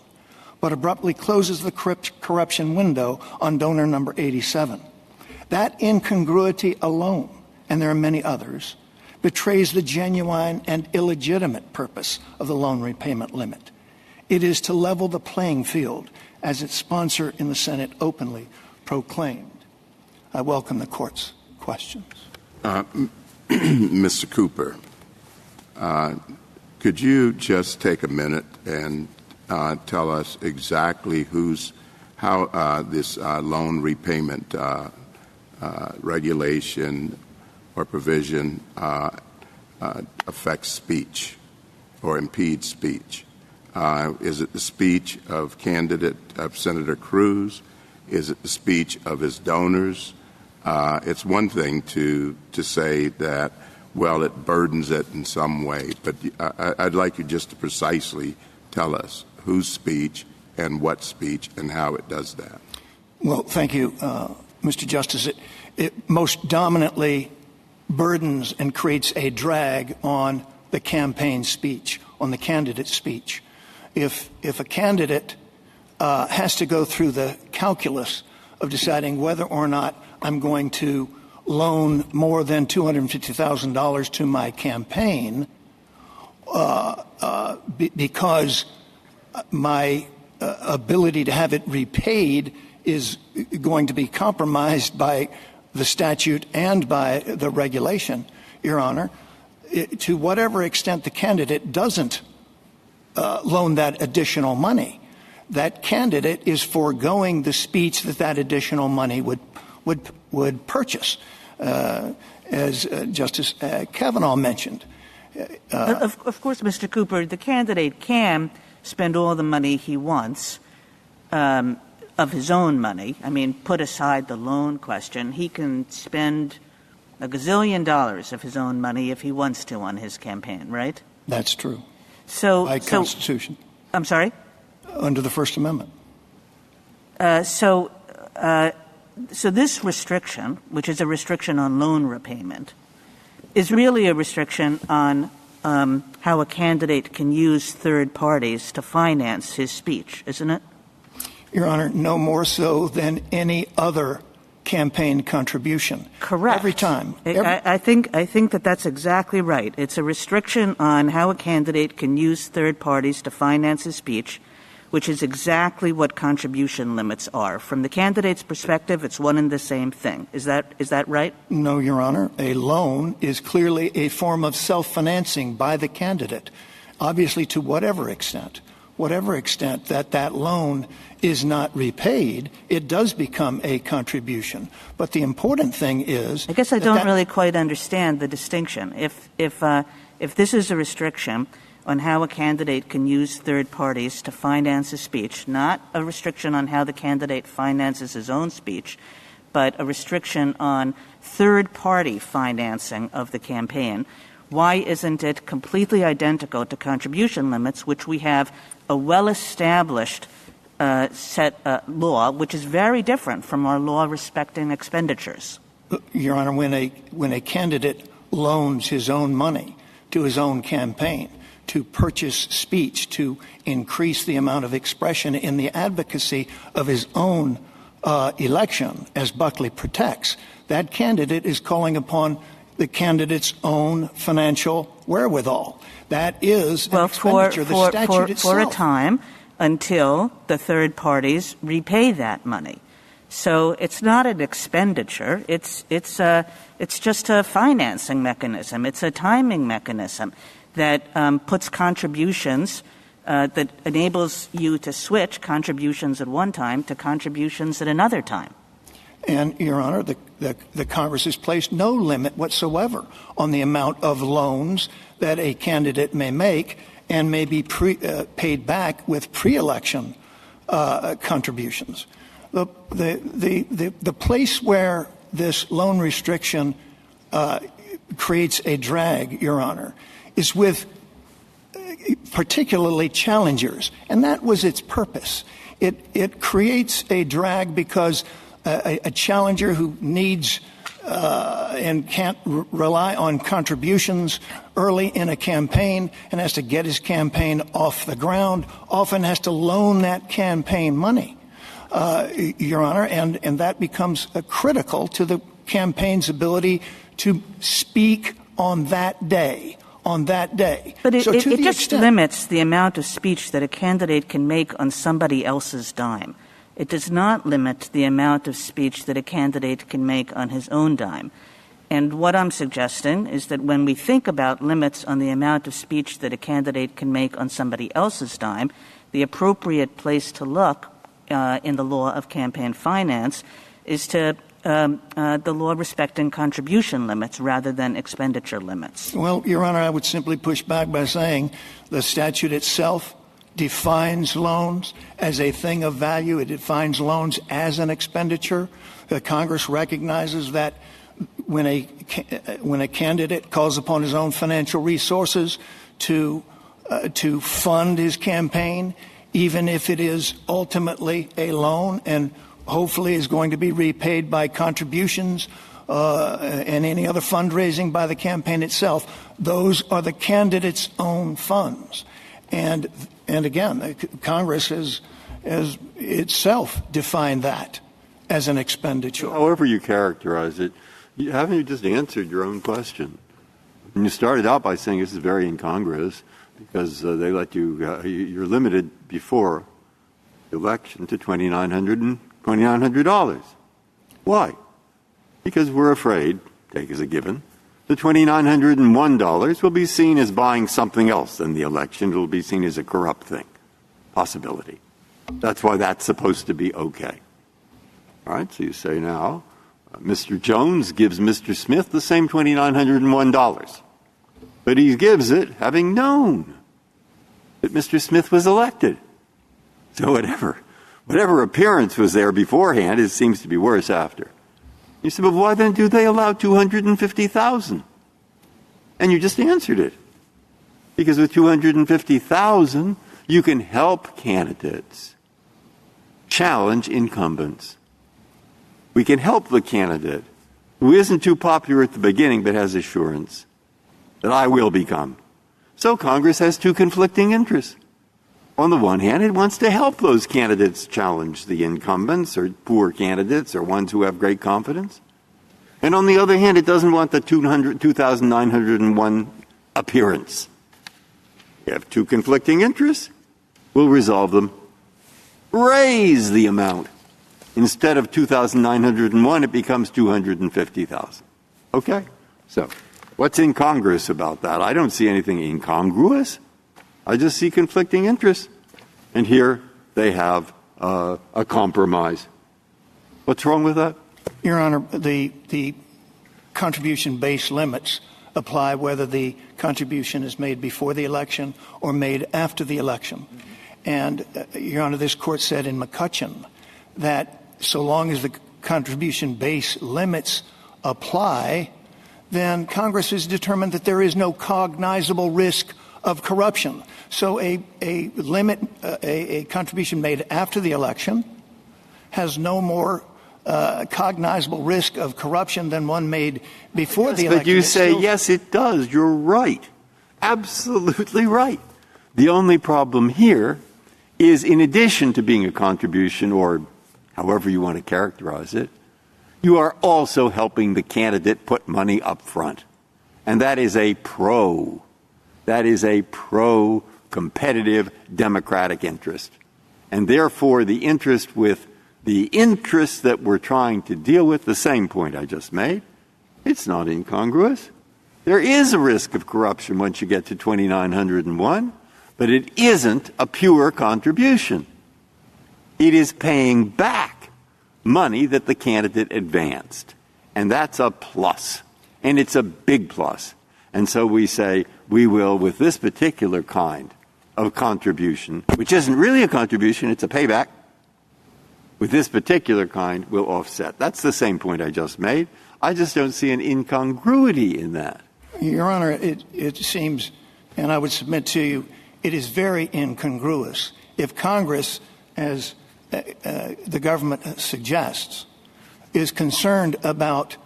but abruptly closes the corruption window on donor number 87. That incongruity alone, and there are many others, betrays the genuine and illegitimate purpose of the loan repayment limit. It is to level the playing field, as its sponsor in the Senate openly proclaimed. I welcome the Court's questions. Mr. Cooper, could you just take a minute and tell us exactly how this loan repayment regulation or provision affects speech or impedes speech? Is it the speech of Senator Cruz? Is it the speech of his donors? It's one thing to say that, well, it burdens it in some way, but I'd like you just to precisely tell us whose speech and what speech and how it does that. Well, thank you, Mr. Justice. It most dominantly burdens and creates a drag on the campaign speech, on the candidate speech. If a candidate has to go through the calculus of deciding whether or not I'm going to loan more than $250,000 to my campaign because my ability to have it repaid is going to be compromised by the statute and by the regulation, Your Honor, to whatever extent the candidate doesn't loan that additional money, that candidate is foregoing the speech that additional money would purchase, as Justice Kavanaugh mentioned. Of course, Mr. Cooper, the candidate can spend all the money he wants of his own money. I mean, put aside the loan question. He can spend $1 gazillion of his own money if he wants to on his campaign, right? That's true. By Constitution. I'm sorry? Under the First Amendment. So this restriction, which is a restriction on loan repayment, is really a restriction on how a candidate can use third parties to finance his speech, isn't it? Your Honor, no more so than any other campaign contribution. Correct. Every time. I think that that's exactly right. It's a restriction on how a candidate can use third parties to finance his speech, which is exactly what contribution limits are. From the candidate's perspective, it's one and the same thing. Is that right? No, Your Honor. A loan is clearly a form of self-financing by the candidate, obviously to whatever extent that loan is not repaid, it does become a contribution. But the important thing is, I guess I don't really quite understand the distinction. If this is a restriction on how a candidate can use third parties to finance his speech, not a restriction on how the candidate finances his own speech, but a restriction on third-party financing of the campaign, why isn't it completely identical to contribution limits, which we have a well-established law, which is very different from our law respecting expenditures? Your Honor, when a candidate loans his own money to his own campaign to purchase speech, to increase the amount of expression in the advocacy of his own election, as Buckley protects, that candidate is calling upon the candidate's own financial wherewithal. That is an expenditure. The statute itself. For a time until the third parties repay that money. So it's not an expenditure. It's just a financing mechanism. It's a timing mechanism that puts contributions that enables you to switch contributions at one time to contributions at another time. And, Your Honor, the Congress has placed no limit whatsoever on the amount of loans that a candidate may make and may be paid back with pre-election contributions. The place where this loan restriction creates a drag, Your Honor, is with particularly challengers, and that was its purpose. It creates a drag because a challenger who needs and can't rely on contributions early in a campaign and has to get his campaign off the ground often has to loan that campaign money, Your Honor, and that becomes critical to the campaign's ability to speak on that day. But it just limits the amount of speech that a candidate can make on somebody else's dime. It does not limit the amount of speech that a candidate can make on his own dime. And what I'm suggesting is that when we think about limits on the amount of speech that a candidate can make on somebody else's dime, the appropriate place to look in the law of campaign finance is to the law respecting contribution limits rather than expenditure limits. Well, Your Honor, I would simply push back by saying the statute itself defines loans as a thing of value. It defines loans as an expenditure. Congress recognizes that when a candidate calls upon his own financial resources to fund his campaign, even if it is ultimately a loan and hopefully is going to be repaid by contributions and any other fundraising by the campaign itself, those are the candidate's own funds. And again, Congress has itself defined that as an expenditure. However you characterize it, haven't you just answered your own question? And you started out by saying this is very incongruous because they let you're limited before the election to $2,900. Why? Because we're afraid, take as a given, the $2,901 will be seen as buying something else than the election. It will be seen as a corrupt thing, possibility. That's why that's supposed to be okay. All right, so you say now, Mr. Jones gives Mr. Smith the same $2,901, but he gives it having known that Mr. Smith was elected. So whatever appearance was there beforehand, it seems to be worse after. You say, but why then do they allow $250,000? And you just answered it. Because with $250,000, you can help candidates challenge incumbents. We can help the candidate who isn't too popular at the beginning but has assurance that I will become. So Congress has two conflicting interests. On the one hand, it wants to help those candidates challenge the incumbents or poor candidates or ones who have great confidence. And on the other hand, it doesn't want the 2,901 appearance. You have two conflicting interests. We'll resolve them. Raise the amount. Instead of 2,901, it becomes 250,000. Okay? So what's incongruous about that? I don't see anything incongruous. I just see conflicting interests. And here they have a compromise. What's wrong with that? Your Honor, the contribution base limits apply whether the contribution is made before the election or made after the election. And, Your Honor, this Court said in McCutcheon that so long as the contribution base limits apply, then Congress has determined that there is no cognizable risk of corruption. So a limit, a contribution made after the election has no more cognizable risk of corruption than one made before the election. But you say, yes, it does. You're right. Absolutely right. The only problem here is, in addition to being a contribution, or however you want to characterize it, you are also helping the candidate put money up front. And that is a pro-competitive democratic interest. And therefore, the interest with the interests that we're trying to deal with, the same point I just made, it's not incongruous. There is a risk of corruption once you get to 2,901, but it isn't a pure contribution. It is paying back money that the candidate advanced. And that's a plus. And it's a big plus. And so we say we will, with this particular kind of contribution, which isn't really a contribution, it's a payback, with this particular kind, we'll offset. That's the same point I just made. I just don't see an incongruity in that. Your Honor, it seems, and I would submit to you, it is very incongruous. If Congress, as the government suggests, is concerned about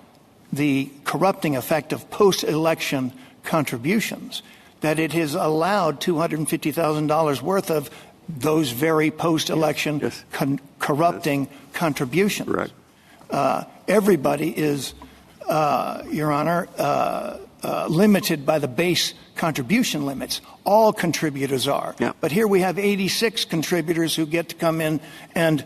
the corrupting effect of post-election contributions, that it has allowed $250,000 worth of those very post-election corrupting contributions. Right. Everybody is, Your Honor, limited by the base contribution limits. All contributors are. Yep. But here we have 86 contributors who get to come in and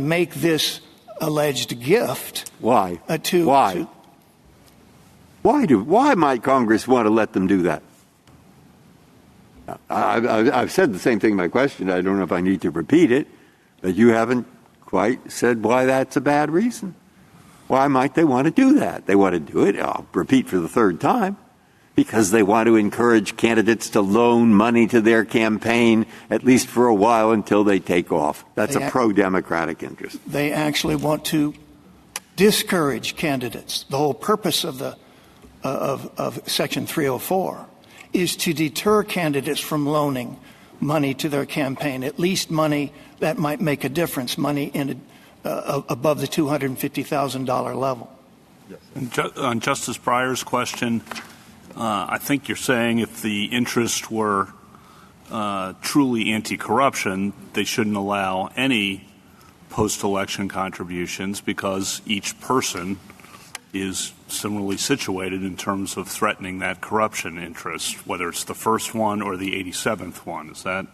make this alleged gift. Why? Why? Why might Congress want to let them do that? I've said the same thing in my question. I don't know if I need to repeat it, but you haven't quite said why that's a bad reason. Why might they want to do that? They want to do it, I'll repeat for the third time, because they want to encourage candidates to loan money to their campaign, at least for a while until they take off. That's a pro-democratic interest. They actually want to discourage candidates. The whole purpose of Section 304 is to deter candidates from loaning money to their campaign, at least money that might make a difference, money in above the $250,000 level. On Justice Breyer's question, I think you're saying if the interests were truly anti-corruption, they shouldn't allow any post-election contributions because each person is similarly situated in terms of threatening that corruption interest, whether it's the first one or the 87th one. Is that?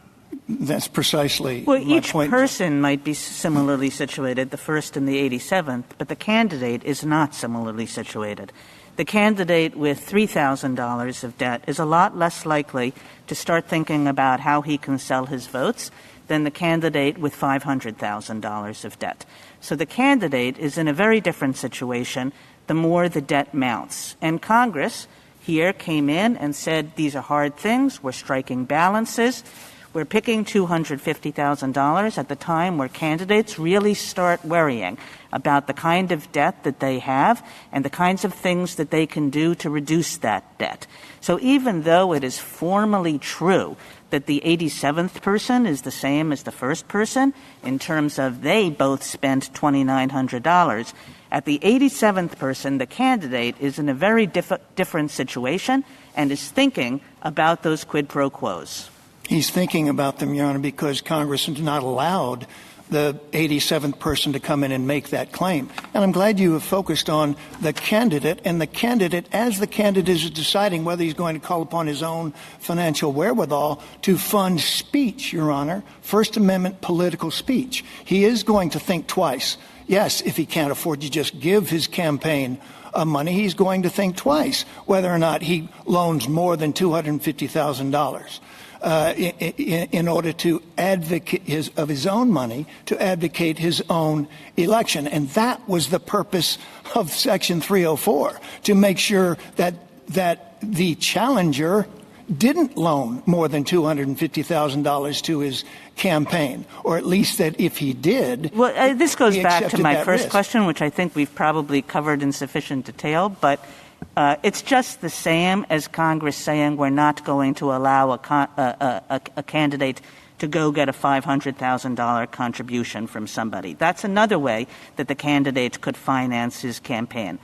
That's precisely well, my each point. person might be similarly situated, the first and the 87th, but the candidate is not similarly situated. The candidate with $3,000 of debt is a lot less likely to start thinking about how he can sell his votes than the candidate with $500,000 of debt. So the candidate is in a very different situation the more the debt mounts. And Congress here came in and said, these are hard things. We're striking balances. We're picking $250,000 at the time where candidates really start worrying about the kind of debt that they have and the kinds of things that they can do to reduce that debt. So even though it is formally true that the 87th person is the same as the first person in terms of they both spent $2,900, at the 87th person, the candidate is in a very different situation and is thinking about those quid pro quos. He's thinking about them, Your Honor, because Congress has not allowed the 87th person to come in and make that claim. And I'm glad you have focused on the candidate, and the candidate, as the candidate is deciding whether he's going to call upon his own financial wherewithal to fund speech, Your Honor, First Amendment political speech. He is going to think twice. Yes, if he can't afford to just give his campaign money, he's going to think twice whether or not he loans more than $250,000. In order to advocate his own money, to advocate his own election. And that was the purpose of Section 304, to make sure that the challenger didn't loan more than $250,000 to his campaign, or at least that if he did. Well, this goes back to my first risk. question, which I think we've probably covered in sufficient detail, but it's just the same as Congress saying we're not going to allow a candidate to go get a $500,000 contribution from somebody. That's another way that the candidate could finance his campaign.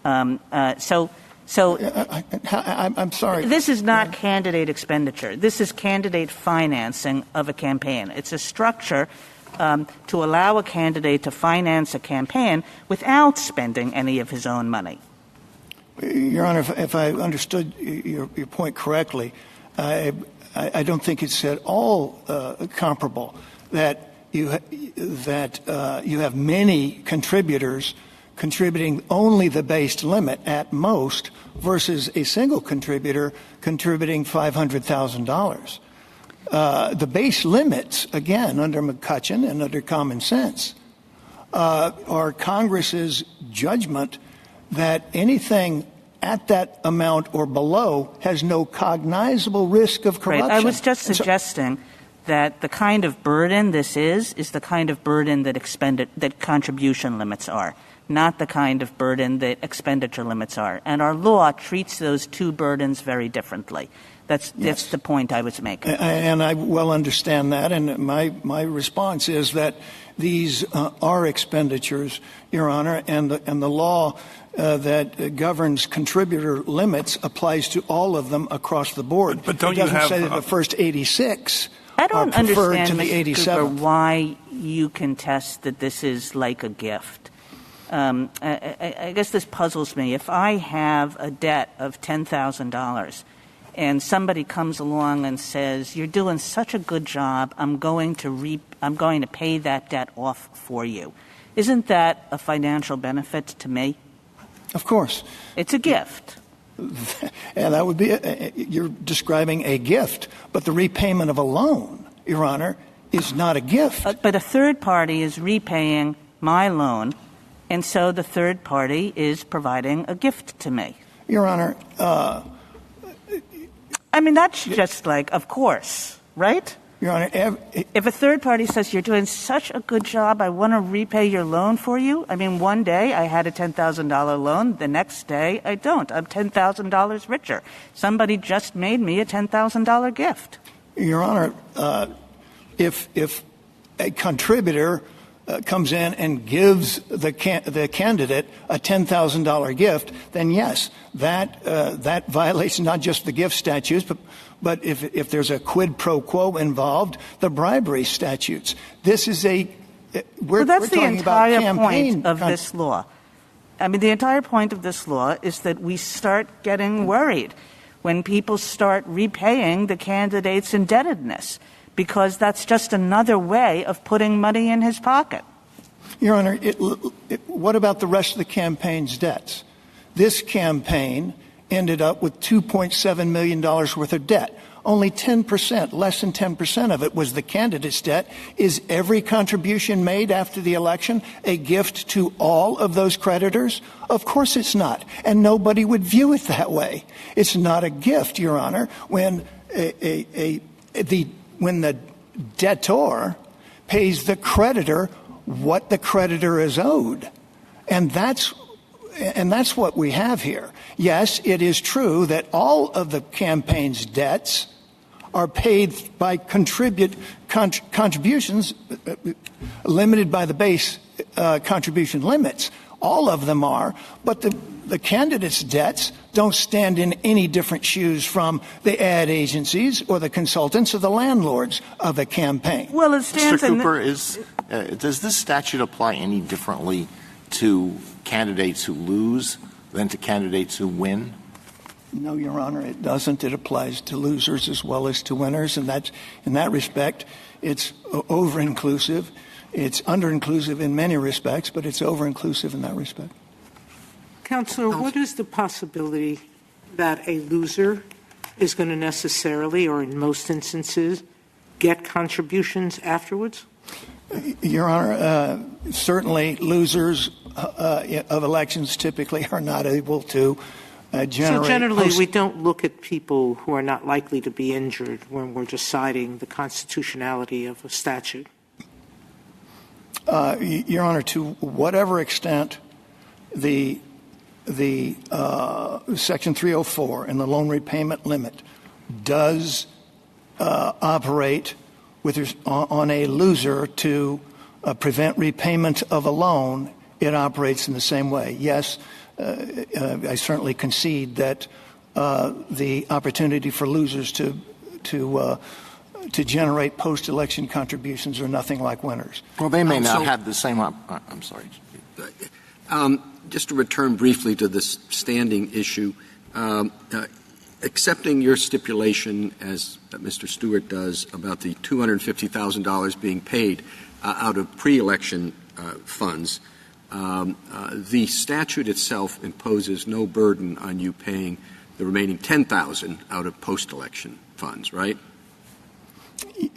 So I'm sorry. This is not candidate expenditure. This is candidate financing of a campaign. It's a structure to allow a candidate to finance a campaign without spending any of his own money. Your Honor, if I understood your point correctly, I don't think it's at all comparable that you have many contributors contributing only the base limit at most versus a single contributor contributing $500,000. The base limits, again, under McCutcheon and under common sense, are Congress's judgment that anything at that amount or below has no cognizable risk of corruption. Right. I was just suggesting that the kind of burden this is the kind of burden that contribution limits are, not the kind of burden that expenditure limits are. And our law treats those two burdens very differently. That's the point I was making. And I well understand that. And my response is that these are expenditures, Your Honor, and the law that governs contributor limits applies to all of them across the board. But don't it doesn't you have say that the first 86 I don't are preferred understand, to the Mr. 87. Cooper, why you contest that this is like a gift. I guess this puzzles me. If I have a debt of $10,000 and somebody comes along and says, "You're doing such a good job, I'm going to pay that debt off for you," isn't that a financial benefit to me? Of course. It's a gift. And that would be you're describing a gift, but the repayment of a loan, Your Honor, is not a gift. But a third party is repaying my loan, and so the third party is providing a gift to me. Your Honor, I mean, that's just like, of course, right? Your Honor, if a third party says you're doing such a good job, I want to repay your loan for you. I mean, one day I had a $10,000 loan. The next day I don't. I'm $10,000 richer. Somebody just made me a $10,000 gift. Your Honor, if a contributor comes in and gives the candidate a $10,000 gift, then yes, that violates not just the gift statutes, but if there's a quid pro quo involved, the bribery statutes. This is we're that's talking the entire about campaign point of this law. I mean, the entire point of this law is that we start getting worried when people start repaying the candidate's indebtedness, because that's just another way of putting money in his pocket. Your Honor, what about the rest of the campaign's debts? This campaign ended up with $2.7 million worth of debt. Only 10%, less than 10% of it was the candidate's debt. Is every contribution made after the election a gift to all of those creditors? Of course it's not. And nobody would view it that way. It's not a gift, Your Honor, when the the debtor pays the creditor what the creditor is owed. And that's what we have here. Yes, it is true that all of the campaign's debts are paid by contributions limited by the base contribution limits. All of them are, but the candidates' debts don't stand in any different shoes from the ad agencies or the consultants or the landlords of a campaign. Well, it stands Mr. Cooper, does this statute apply any differently to candidates who lose than to candidates who win? No, Your Honor, it doesn't. It applies to losers as well as to winners, and that's, in that respect, it's over-inclusive. It's under-inclusive in many respects, but it's over-inclusive in that respect. Counselor, what is the possibility that a loser is going to necessarily, or in most instances, get contributions afterwards? Your Honor, certainly losers of elections typically are not able to generate. So generally, we don't look at people who are not likely to be injured when we're deciding the constitutionality of a statute. Your Honor, to whatever extent the Section 304 and the loan repayment limit does operate on a loser to prevent repayment of a loan, it operates in the same way. Yes, I certainly concede that the opportunity for losers to generate post-election contributions are nothing like winners. Well, they may not have the same I'm sorry. Just to return briefly to this standing issue, accepting your stipulation, as Mr. Stewart does, about the $250,000 being paid out of pre-election funds, the statute itself imposes no burden on you paying the remaining $10,000 out of post-election funds, right?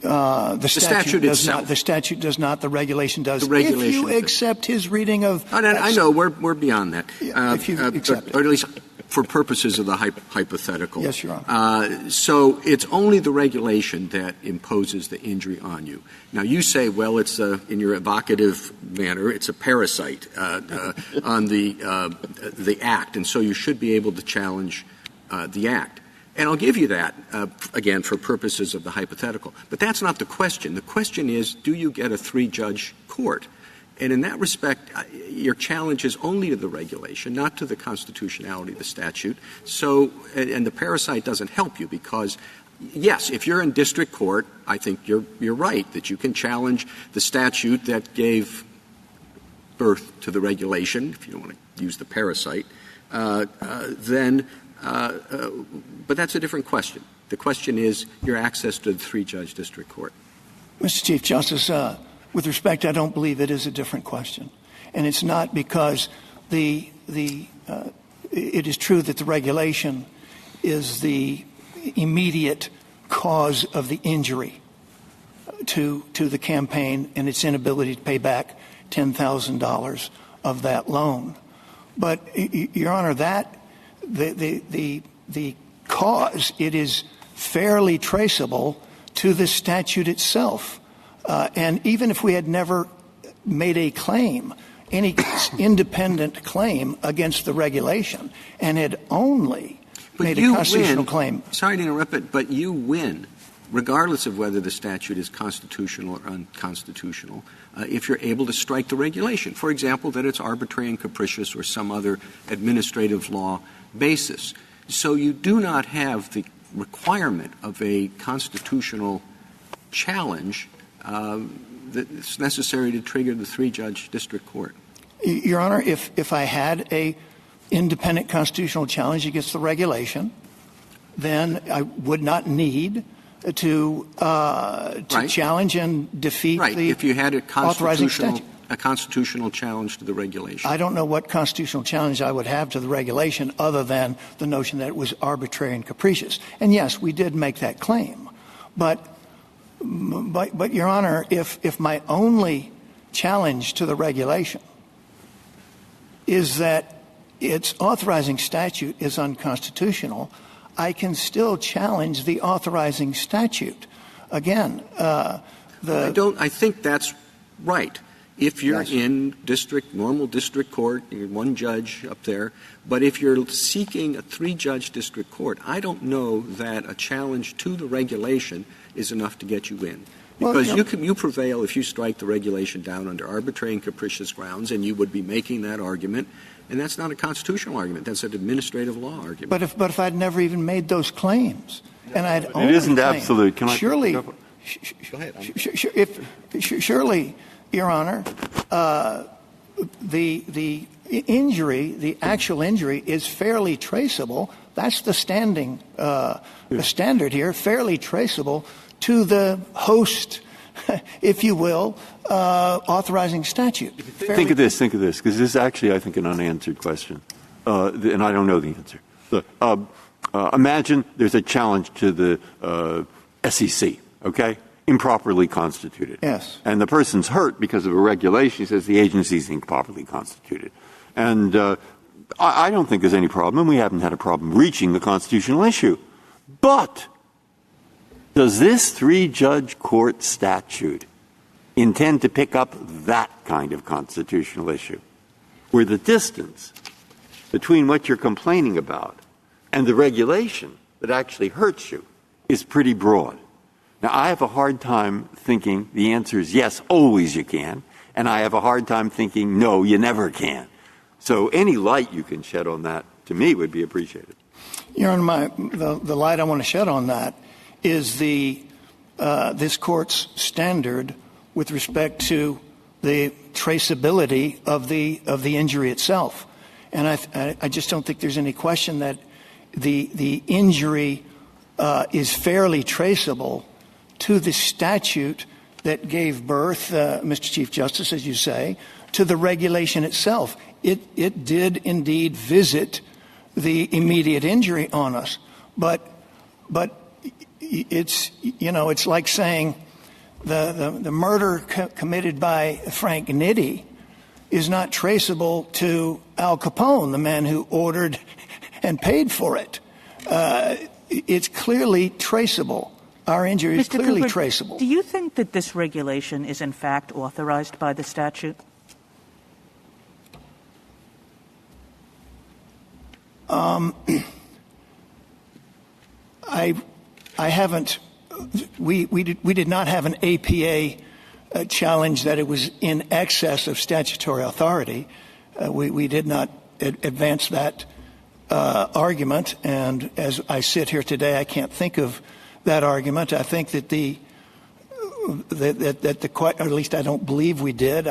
The statute does not. The statute does not. The regulation does. The regulation if you accept his reading of. I know we're beyond that. If you accept it. Or at least for purposes of the hypothetical. Yes, Your Honor. So it's only the regulation that imposes the injury on you. Now you say, well, it's in your evocative manner, it's a parasite on the act, and so you should be able to challenge the act. And I'll give you that, again, for purposes of the hypothetical. But that's not the question. The question is, do you get a three-judge court? And in that respect, your challenge is only to the regulation, not to the constitutionality of the statute. So, and the parasite doesn't help you because, yes, if you're in district court, I think you're right that you can challenge the statute that gave birth to the regulation, if you don't want to use the parasite, but that's a different question. The question is your access to the three-judge district court. Mr. Chief Justice, with respect, I don't believe it is a different question. And it's not because it is true that the regulation is the immediate cause of the injury to the campaign and its inability to pay back $10,000 of that loan. But, Your Honor, that the cause, it is fairly traceable to the statute itself. And even if we had never made a claim, any independent claim against the regulation, and had only made a constitutional claim. Sorry to interrupt it, but you win, regardless of whether the statute is constitutional or unconstitutional, if you're able to strike the regulation. For example, that it's arbitrary and capricious or some other administrative law basis. So you do not have the requirement of a constitutional challenge that's necessary to trigger the three-judge district court. Your Honor, if I had a independent constitutional challenge against the regulation, then I would not need to challenge and defeat the if you had authorizing statute. A constitutional challenge to the regulation. I don't know what constitutional challenge I would have to the regulation other than the notion that it was arbitrary and capricious. And yes, we did make that claim. But Your Honor, if my only challenge to the regulation is that its authorizing statute is unconstitutional, I can still challenge the authorizing statute again, I think that's right. If you're in normal district court, you're one judge up there. But if you're seeking a 3-judge district court, I don't know that a challenge to the regulation is enough to get you in. Because you prevail if you strike the regulation down under arbitrary and capricious grounds, and you would be making that argument. And that's not a constitutional argument. That's an administrative law argument. But if I'd never even made those claims, and I'd only it isn't claimed, absolute. Can I surely, go ahead. Surely, Your Honor, the injury, the actual injury, is fairly traceable. That's the the standard here, fairly traceable to the host, if you will, authorizing statute. Think of this, because this is actually, I think, an unanswered question, and I don't know the answer. Imagine there's a challenge to the SEC, okay? Improperly constituted. Yes. And the person's hurt because of a regulation. He says the agency's improperly constituted. And I don't think there's any problem. We haven't had a problem reaching the constitutional issue. But does this 3-judge court statute intend to pick up that kind of constitutional issue, where the distance between what you're complaining about and the regulation that actually hurts you is pretty broad? Now, I have a hard time thinking the answer is yes, always you can, and I have a hard time thinking no, you never can. So any light you can shed on that, to me, would be appreciated. Your Honor, the light I want to shed on that is this Court's standard with respect to the traceability of the injury itself. And I just don't think there's any question that the injury is fairly traceable to the statute that gave birth, Mr. Chief Justice, as you say, to the regulation itself. It did indeed visit the immediate injury on us, but it's like saying the murder committed by Frank Nitti is not traceable to Al Capone, the man who ordered and paid for it. It's clearly traceable. Our injury is clearly traceable. Do you think that this regulation is in fact authorized by the statute? I haven't. We did not have an APA challenge that it was in excess of statutory authority. We did not advance that argument, and as I sit here today, I can't think of that argument. I think that or at least I don't believe we did.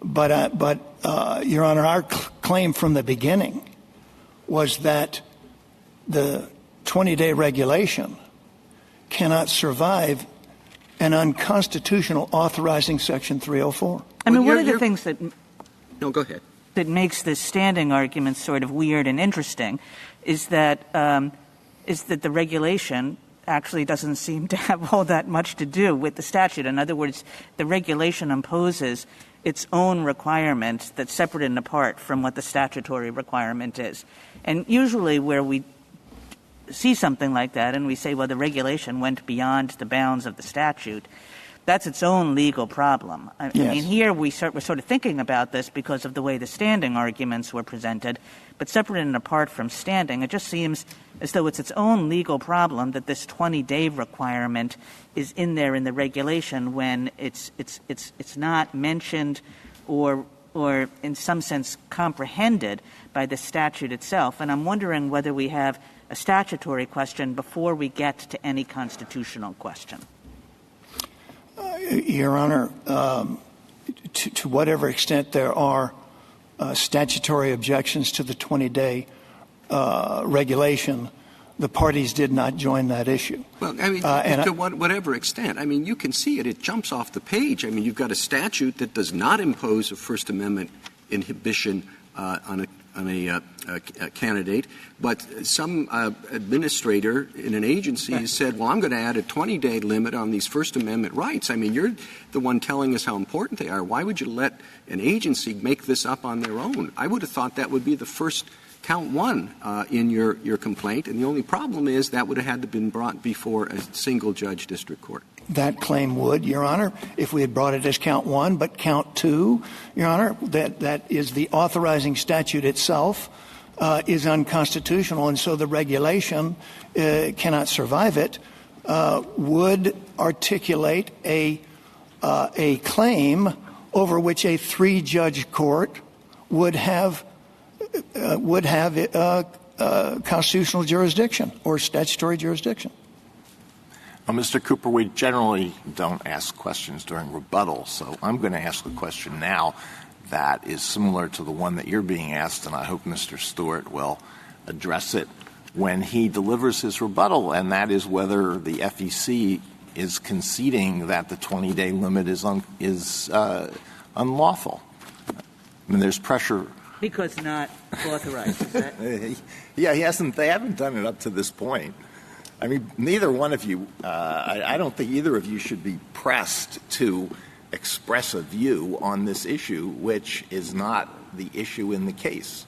But Your Honor, our claim from the beginning was that the 20-day regulation cannot survive an unconstitutional authorizing Section 304. I mean, one of the things that No, go ahead. that makes this standing argument sort of weird and interesting is that the regulation actually doesn't seem to have all that much to do with the statute. In other words, the regulation imposes its own requirement that's separate and apart from what the statutory requirement is. And usually where we see something like that and we say, well, the regulation went beyond the bounds of the statute, that's its own legal problem. I mean, here we're sort of thinking about this because of the way the standing arguments were presented, but separate and apart from standing, it just seems as though it's its own legal problem that this 20-day requirement is in there in the regulation when it's not mentioned or in some sense comprehended by the statute itself. And I'm wondering whether we have a statutory question before we get to any constitutional question. Your Honor, to whatever extent there are statutory objections to the 20-day regulation, the parties did not join that issue. Well, I mean, to whatever extent. I mean, you can see it. It jumps off the page. I mean, you've got a statute that does not impose a First Amendment inhibition on a candidate, but some administrator in an agency has said, well, I'm going to add a 20-day limit on these First Amendment rights. I mean, you're the one telling us how important they are. Why would you let an agency make this up on their own? I would have thought that would be the first count one in your complaint, and the only problem is that would have had to been brought before a single-judge district court. That claim would, Your Honor, if we had brought it as count one, but count two, Your Honor, that is the authorizing statute itself is unconstitutional, and so the regulation cannot survive it, would articulate a claim over which a three-judge court would have constitutional jurisdiction or statutory jurisdiction. Well, Mr. Cooper, we generally don't ask questions during rebuttal, so I'm going to ask a question now that is similar to the one that you're being asked, and I hope Mr. Stewart will address it when he delivers his rebuttal, and that is whether the FEC is conceding that the 20-day limit is unlawful. I mean, there's pressure. Because not authorized, is that? Yeah, they haven't done it up to this point. I mean, neither one of you, I don't think either of you should be pressed to express a view on this issue, which is not the issue in the case.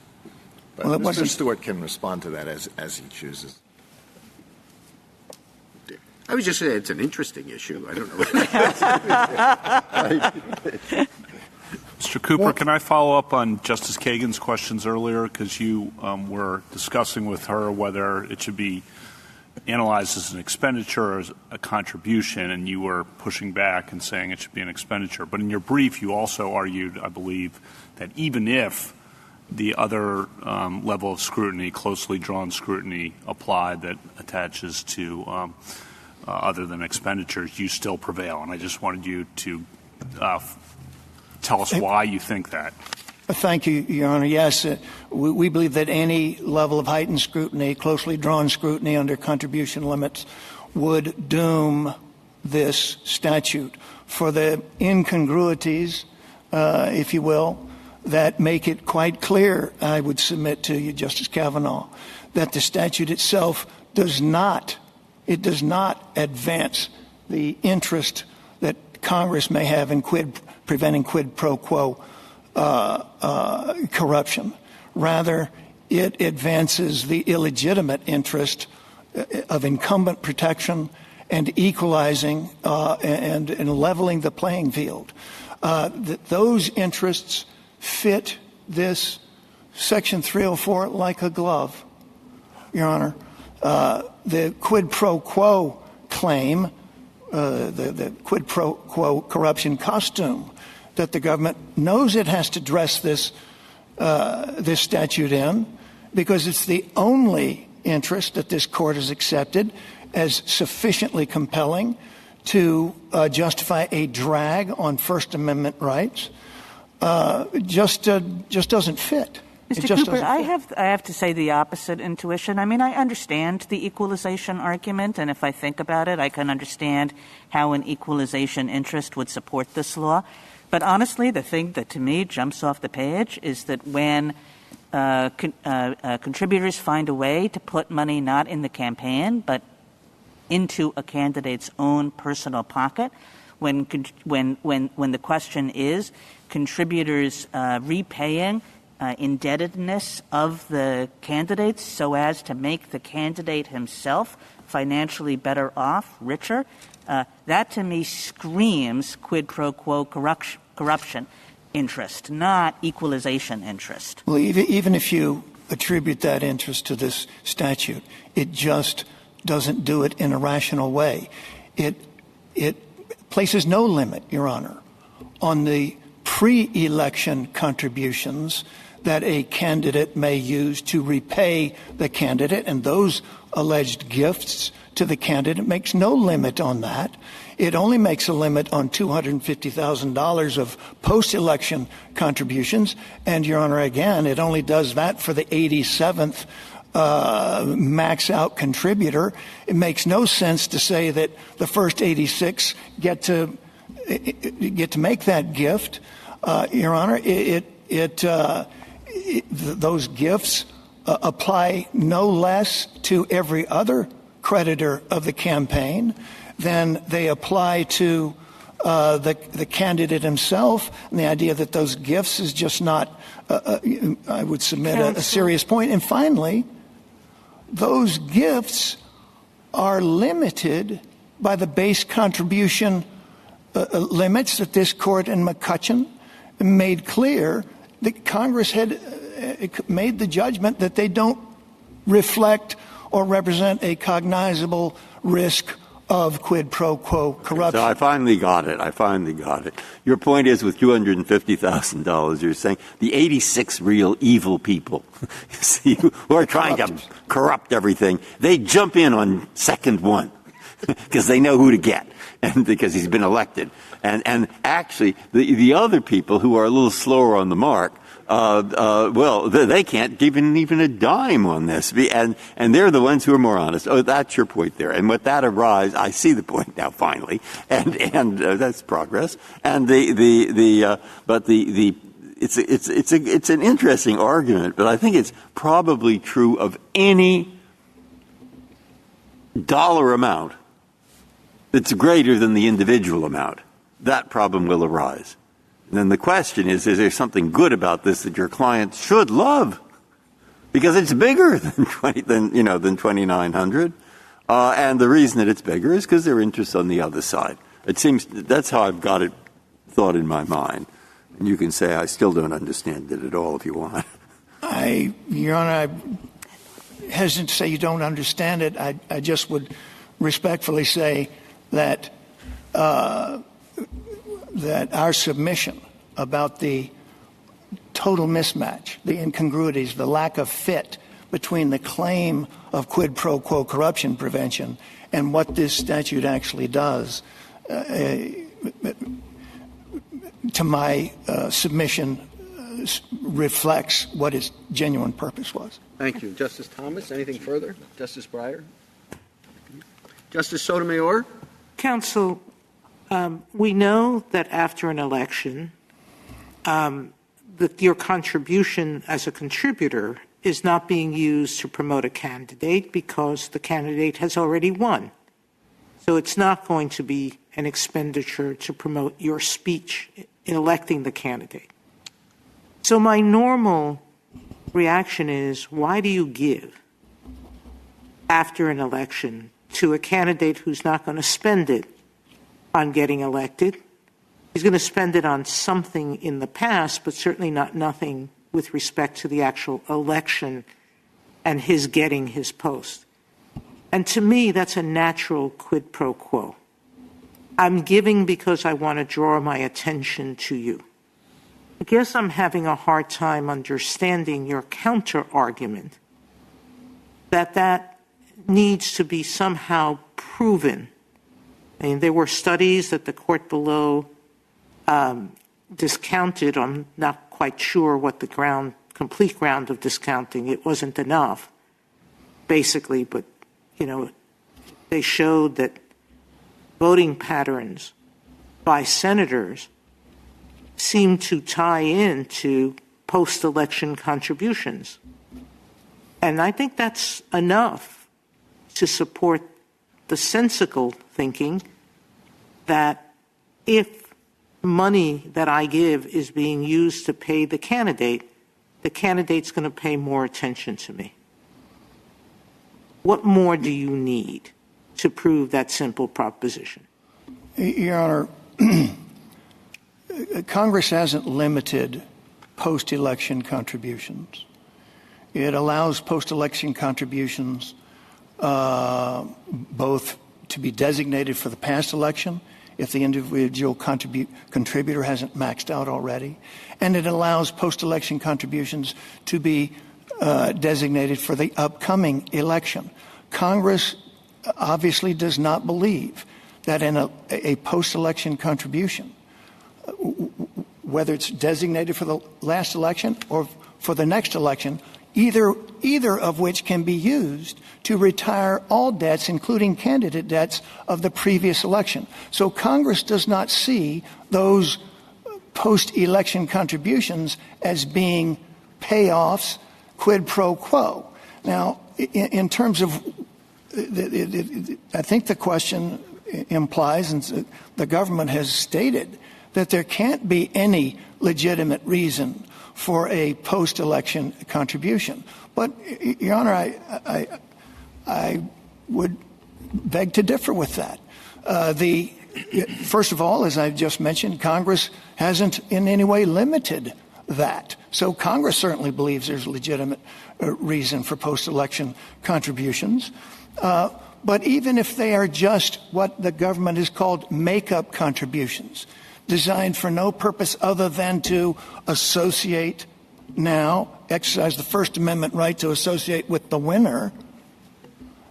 But well, Mr. Stewart can respond to that as he chooses. I was just saying it's an interesting issue. I don't know. Mr. Cooper, can I follow up on Justice Kagan's questions earlier? Because you were discussing with her whether it should be analyzed as an expenditure or as a contribution, and you were pushing back and saying it should be an expenditure. But in your brief, you also argued, I believe, that even if the other level of scrutiny, closely drawn scrutiny, applied that attaches to other than expenditures, you still prevail. And I just wanted you to tell us why you think that. Thank you, Your Honor. Yes, we believe that any level of heightened scrutiny, closely drawn scrutiny under contribution limits would doom this statute for the incongruities, if you will, that make it quite clear, I would submit to you, Justice Kavanaugh, that the statute itself does not advance the interest that Congress may have in preventing quid pro quo corruption. Rather, it advances the illegitimate interest of incumbent protection and equalizing and leveling the playing field. Those interests fit this Section 304 like a glove, Your Honor. The quid pro quo claim, the quid pro quo corruption costume that the government knows it has to dress this statute in, because it's the only interest that this court has accepted as sufficiently compelling to justify a drag on First Amendment rights, just doesn't fit. Mr. Cooper, I have to say the opposite intuition. I mean, I understand the equalization argument, and if I think about it, I can understand how an equalization interest would support this law. But honestly, the thing that to me jumps off the page is that when contributors find a way to put money not in the campaign but into a candidate's own personal pocket, when the question is contributors repaying indebtedness of the candidates so as to make the candidate himself financially better off, richer, that to me screams quid pro quo corruption interest, not equalization interest. Well, even if you attribute that interest to this statute, it just doesn't do it in a rational way. It places no limit, Your Honor, on the pre-election contributions that a candidate may use to repay the candidate, and those alleged gifts to the candidate makes no limit on that. It only makes a limit on $250,000 of post-election contributions, and, Your Honor, again, it only does that for the 87th max-out contributor. It makes no sense to say that the first 86 get to make that gift, Your Honor. It those gifts apply no less to every other creditor of the campaign than they apply to the candidate himself, and the idea that those gifts is just not, I would submit, a serious point. And finally, those gifts are limited by the base contribution limits that this court in McCutcheon made clear that Congress had made the judgment that they don't reflect or represent a cognizable risk of quid pro quo corruption. So I finally got it. Your point is, with $250,000, you're saying the 86 real evil people see, who are trying to corrupt everything, they jump in on second one because they know who to get, and because he's been elected. And actually, the other people who are a little slower on the mark, well, they can't give even a dime on this, and they're the ones who are more honest. Oh, that's your point there. And with that arrives, I see the point now finally, and that's progress. And it's an interesting argument, but I think it's probably true of any dollar amount that's greater than the individual amount. That problem will arise. And then the question is there something good about this that your client should love? Because it's bigger than 2,900. And the reason that it's bigger is because there are interests on the other side. It seems that's how I've got it thought in my mind. And you can say I still don't understand it at all if you want. Your Honor, I'm hesitant to say you don't understand it. I just would respectfully say that that our submission about the total mismatch, the incongruities, the lack of fit between the claim of quid pro quo corruption prevention and what this statute actually does, to my submission, reflects what its genuine purpose was. Thank you. Justice Thomas, anything further? Justice Breyer? Justice Sotomayor? Counsel, we know that after an election, that your contribution as a contributor is not being used to promote a candidate because the candidate has already won. So it's not going to be an expenditure to promote your speech in electing the candidate. So my normal reaction is, why do you give after an election to a candidate who's not going to spend it on getting elected? He's going to spend it on something in the past, but certainly nothing with respect to the actual election and his getting his post. And to me, that's a natural quid pro quo. I'm giving because I want to draw my attention to you. I guess I'm having a hard time understanding your counter-argument that needs to be somehow proven. I mean, there were studies that the court below discounted. I'm not quite sure what the complete ground of discounting. It wasn't enough, basically, but, they showed that voting patterns by senators seem to tie into post-election contributions. And I think that's enough to support the sensical thinking that if money that I give is being used to pay the candidate's going to pay more attention to me. What more do you need to prove that simple proposition? Your Honor, Congress hasn't limited post-election contributions. It allows post-election contributions both to be designated for the past election if the individual contributor hasn't maxed out already, and it allows post-election contributions to be designated for the upcoming election. Congress obviously does not believe that in a post-election contribution, whether it's designated for the last election or for the next election, either of which can be used to retire all debts, including candidate debts, of the previous election. So Congress does not see those post-election contributions as being payoffs, quid pro quo. Now, in terms of, I think the question implies, and the government has stated, that there can't be any legitimate reason for a post-election contribution. But, Your Honor, I would beg to differ with that. First of all, as I just mentioned, Congress hasn't in any way limited that. So Congress certainly believes there's legitimate reason for post-election contributions. But even if they are just what the government has called make-up contributions, designed for no purpose other than to associate now, exercise the First Amendment right to associate with the winner,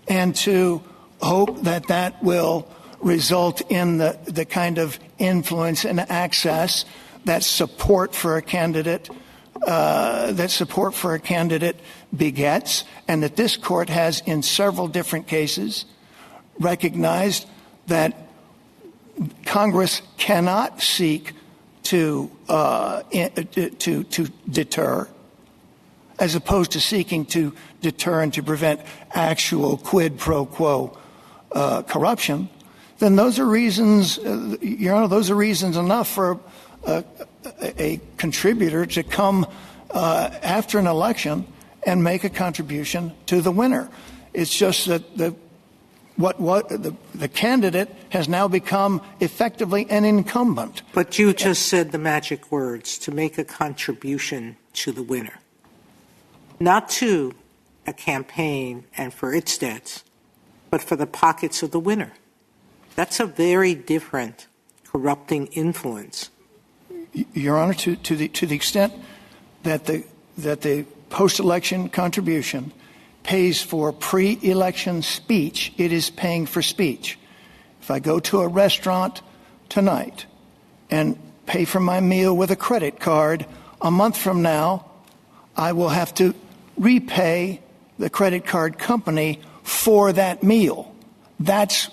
and to hope that that will result in the kind of influence and access that support for a candidate begets, and that this court has in several different cases recognized that Congress cannot seek to deter, as opposed to seeking to deter and to prevent actual quid pro quo corruption. Then those are reasons, those are reasons enough for a contributor to come after an election and make a contribution to the winner. It's just that the candidate has now become effectively an incumbent. But you just said the magic words, to make a contribution to the winner. Not to a campaign and for its debts, but for the pockets of the winner. That's a very different corrupting influence. Your Honor, to the extent that the post-election contribution pays for pre-election speech, it is paying for speech. If I go to a restaurant tonight and pay for my meal with a credit card, a month from now, I will have to repay the credit card company for that meal. That's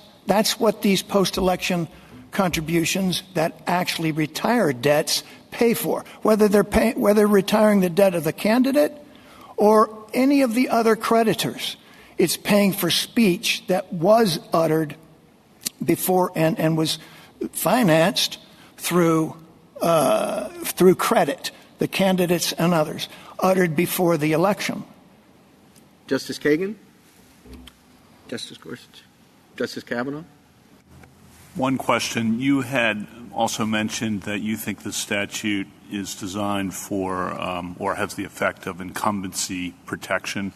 what these post-election contributions that actually retire debts pay for, whether they're retiring the debt of the candidate or any of the other creditors. It's paying for speech that was uttered before and was financed through credit, the candidates and others, uttered before the election. Justice Kagan? Justice Gorsuch? Justice Kavanaugh? One question. You had also mentioned that you think the statute is designed for or has the effect of incumbency protection,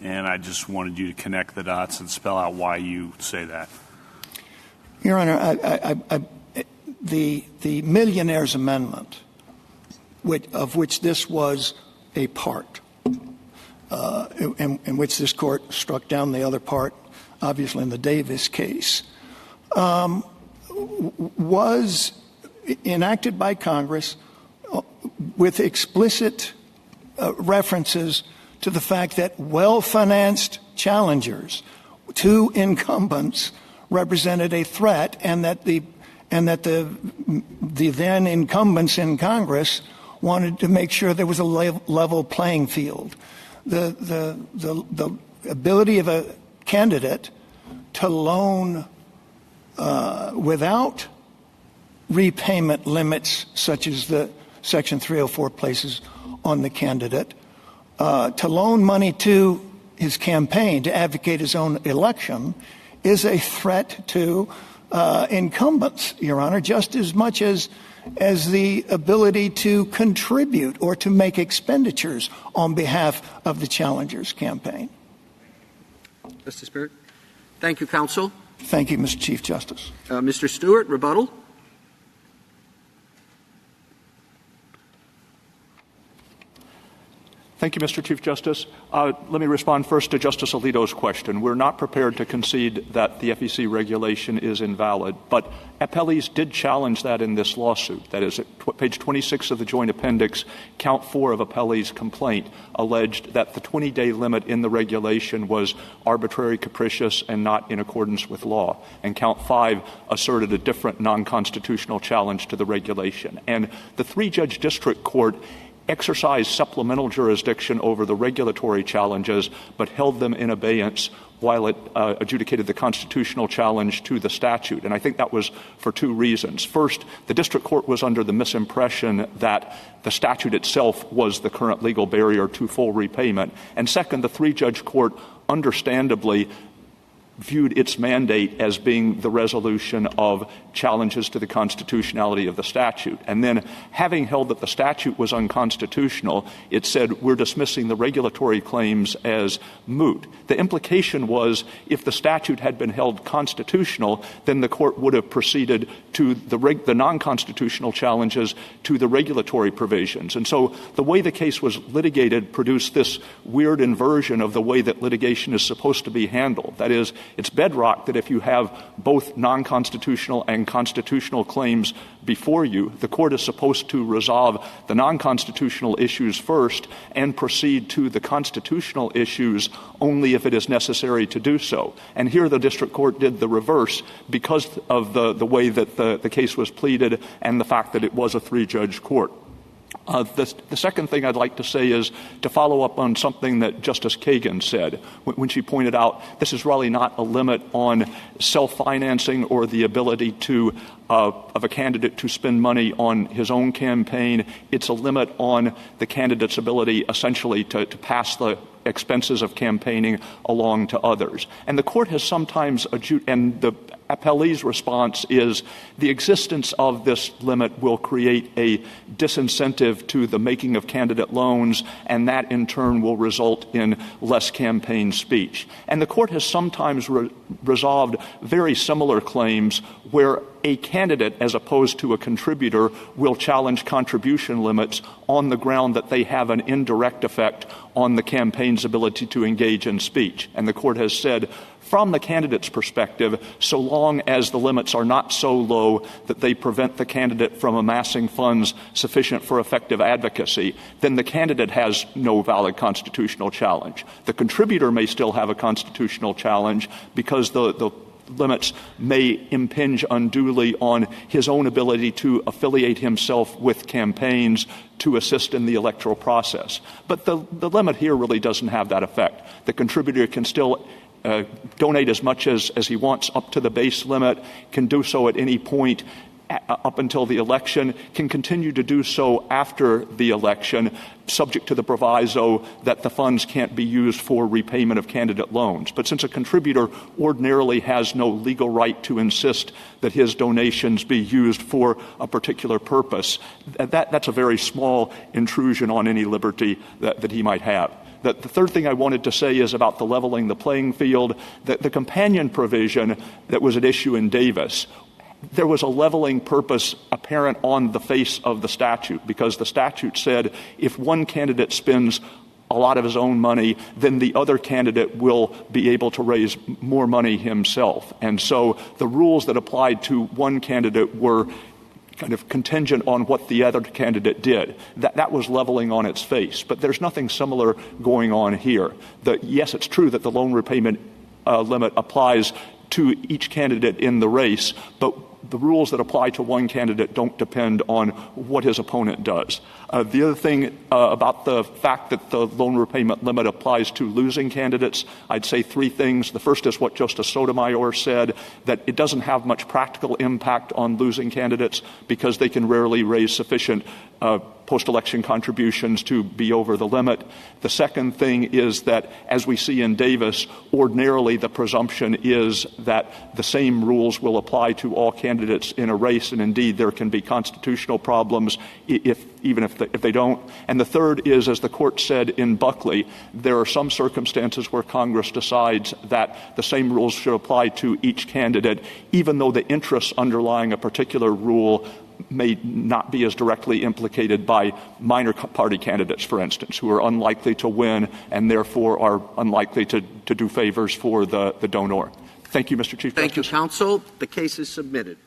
and I just wanted you to connect the dots and spell out why you say that. Your Honor, the Millionaires' Amendment, of which this was a part, in which this court struck down the other part, obviously in the Davis case, was enacted by Congress with explicit references to the fact that well-financed challengers to incumbents represented a threat, and that the then incumbents in Congress wanted to make sure there was a level playing field. The ability of a candidate to loan without repayment limits, such as the Section 304 places on the candidate, to loan money to his campaign to advocate his own election, is a threat to incumbents, Your Honor, just as much as the ability to contribute or to make expenditures on behalf of the challenger's campaign. Justice Barrett? Thank you, counsel. Thank you, Mr. Chief Justice. Mr. Stewart, rebuttal. Thank you, Mr. Chief Justice. Let me respond first to Justice Alito's question. We're not prepared to concede that the FEC regulation is invalid, but appellees did challenge that in this lawsuit. That is, at page 26 of the Joint Appendix, count 4 of appellee's complaint alleged that the 20-day limit in the regulation was arbitrary, capricious, and not in accordance with law. And count 5 asserted a different non-constitutional challenge to the regulation. And the three-judge district court exercised supplemental jurisdiction over the regulatory challenges, but held them in abeyance while it adjudicated the constitutional challenge to the statute. And I think that was for two reasons. First, the district court was under the misimpression that the statute itself was the current legal barrier to full repayment. And second, the three-judge court understandably viewed its mandate as being the resolution of challenges to the constitutionality of the statute. And then, having held that the statute was unconstitutional, it said, we're dismissing the regulatory claims as moot. The implication was, if the statute had been held constitutional, then the court would have proceeded to the non-constitutional challenges to the regulatory provisions. And so the way the case was litigated produced this weird inversion of the way that litigation is supposed to be handled. That is, it's bedrock that if you have both non-constitutional and constitutional claims before you, the court is supposed to resolve the non-constitutional issues first and proceed to the constitutional issues only if it is necessary to do so. And here the district court did the reverse because of the way that the case was pleaded and the fact that it was a three-judge court. The second thing I'd like to say is to follow up on something that Justice Kagan said when she pointed out this is really not a limit on self-financing or the ability of a candidate to spend money on his own campaign. It's a limit on the candidate's ability essentially to pass the expenses of campaigning along to others. And the court has sometimes, and the appellee's response is the existence of this limit will create a disincentive to the making of candidate loans, and that in turn will result in less campaign speech. And the court has sometimes resolved very similar claims where a candidate, as opposed to a contributor, will challenge contribution limits on the ground that they have an indirect effect on the campaign's ability to engage in speech. And the court has said, from the candidate's perspective, so long as the limits are not so low that they prevent the candidate from amassing funds sufficient for effective advocacy, then the candidate has no valid constitutional challenge. The contributor may still have a constitutional challenge because the limits may impinge unduly on his own ability to affiliate himself with campaigns to assist in the electoral process. But the limit here really doesn't have that effect. The contributor can still donate as much as he wants up to the base limit, can do so at any point up until the election, can continue to do so after the election, subject to the proviso that the funds can't be used for repayment of candidate loans. But since a contributor ordinarily has no legal right to insist that his donations be used for a particular purpose, that's a very small intrusion on any liberty that he might have. The third thing I wanted to say is about the leveling the playing field. The companion provision that was at issue in Davis, there was a leveling purpose apparent on the face of the statute, because the statute said if one candidate spends a lot of his own money, then the other candidate will be able to raise more money himself. And so the rules that applied to one candidate were kind of contingent on what the other candidate did. That was leveling on its face. But there's nothing similar going on here. Yes, it's true that the loan repayment limit applies to each candidate in the race, but the rules that apply to one candidate don't depend on what his opponent does. The other thing about the fact that the loan repayment limit applies to losing candidates, I'd say three things. The first is what Justice Sotomayor said, that it doesn't have much practical impact on losing candidates because they can rarely raise sufficient post-election contributions to be over the limit. The second thing is that, as we see in Davis, ordinarily the presumption is that the same rules will apply to all candidates in a race, and indeed there can be constitutional problems even if they don't. And the third is, as the court said in Buckley, there are some circumstances where Congress decides that the same rules should apply to each candidate, even though the interests underlying a particular rule may not be as directly implicated by minor party candidates, for instance, who are unlikely to win and therefore are unlikely to do favors for the donor. Thank you, Mr. Chief Justice. Thank you, counsel. The case is submitted.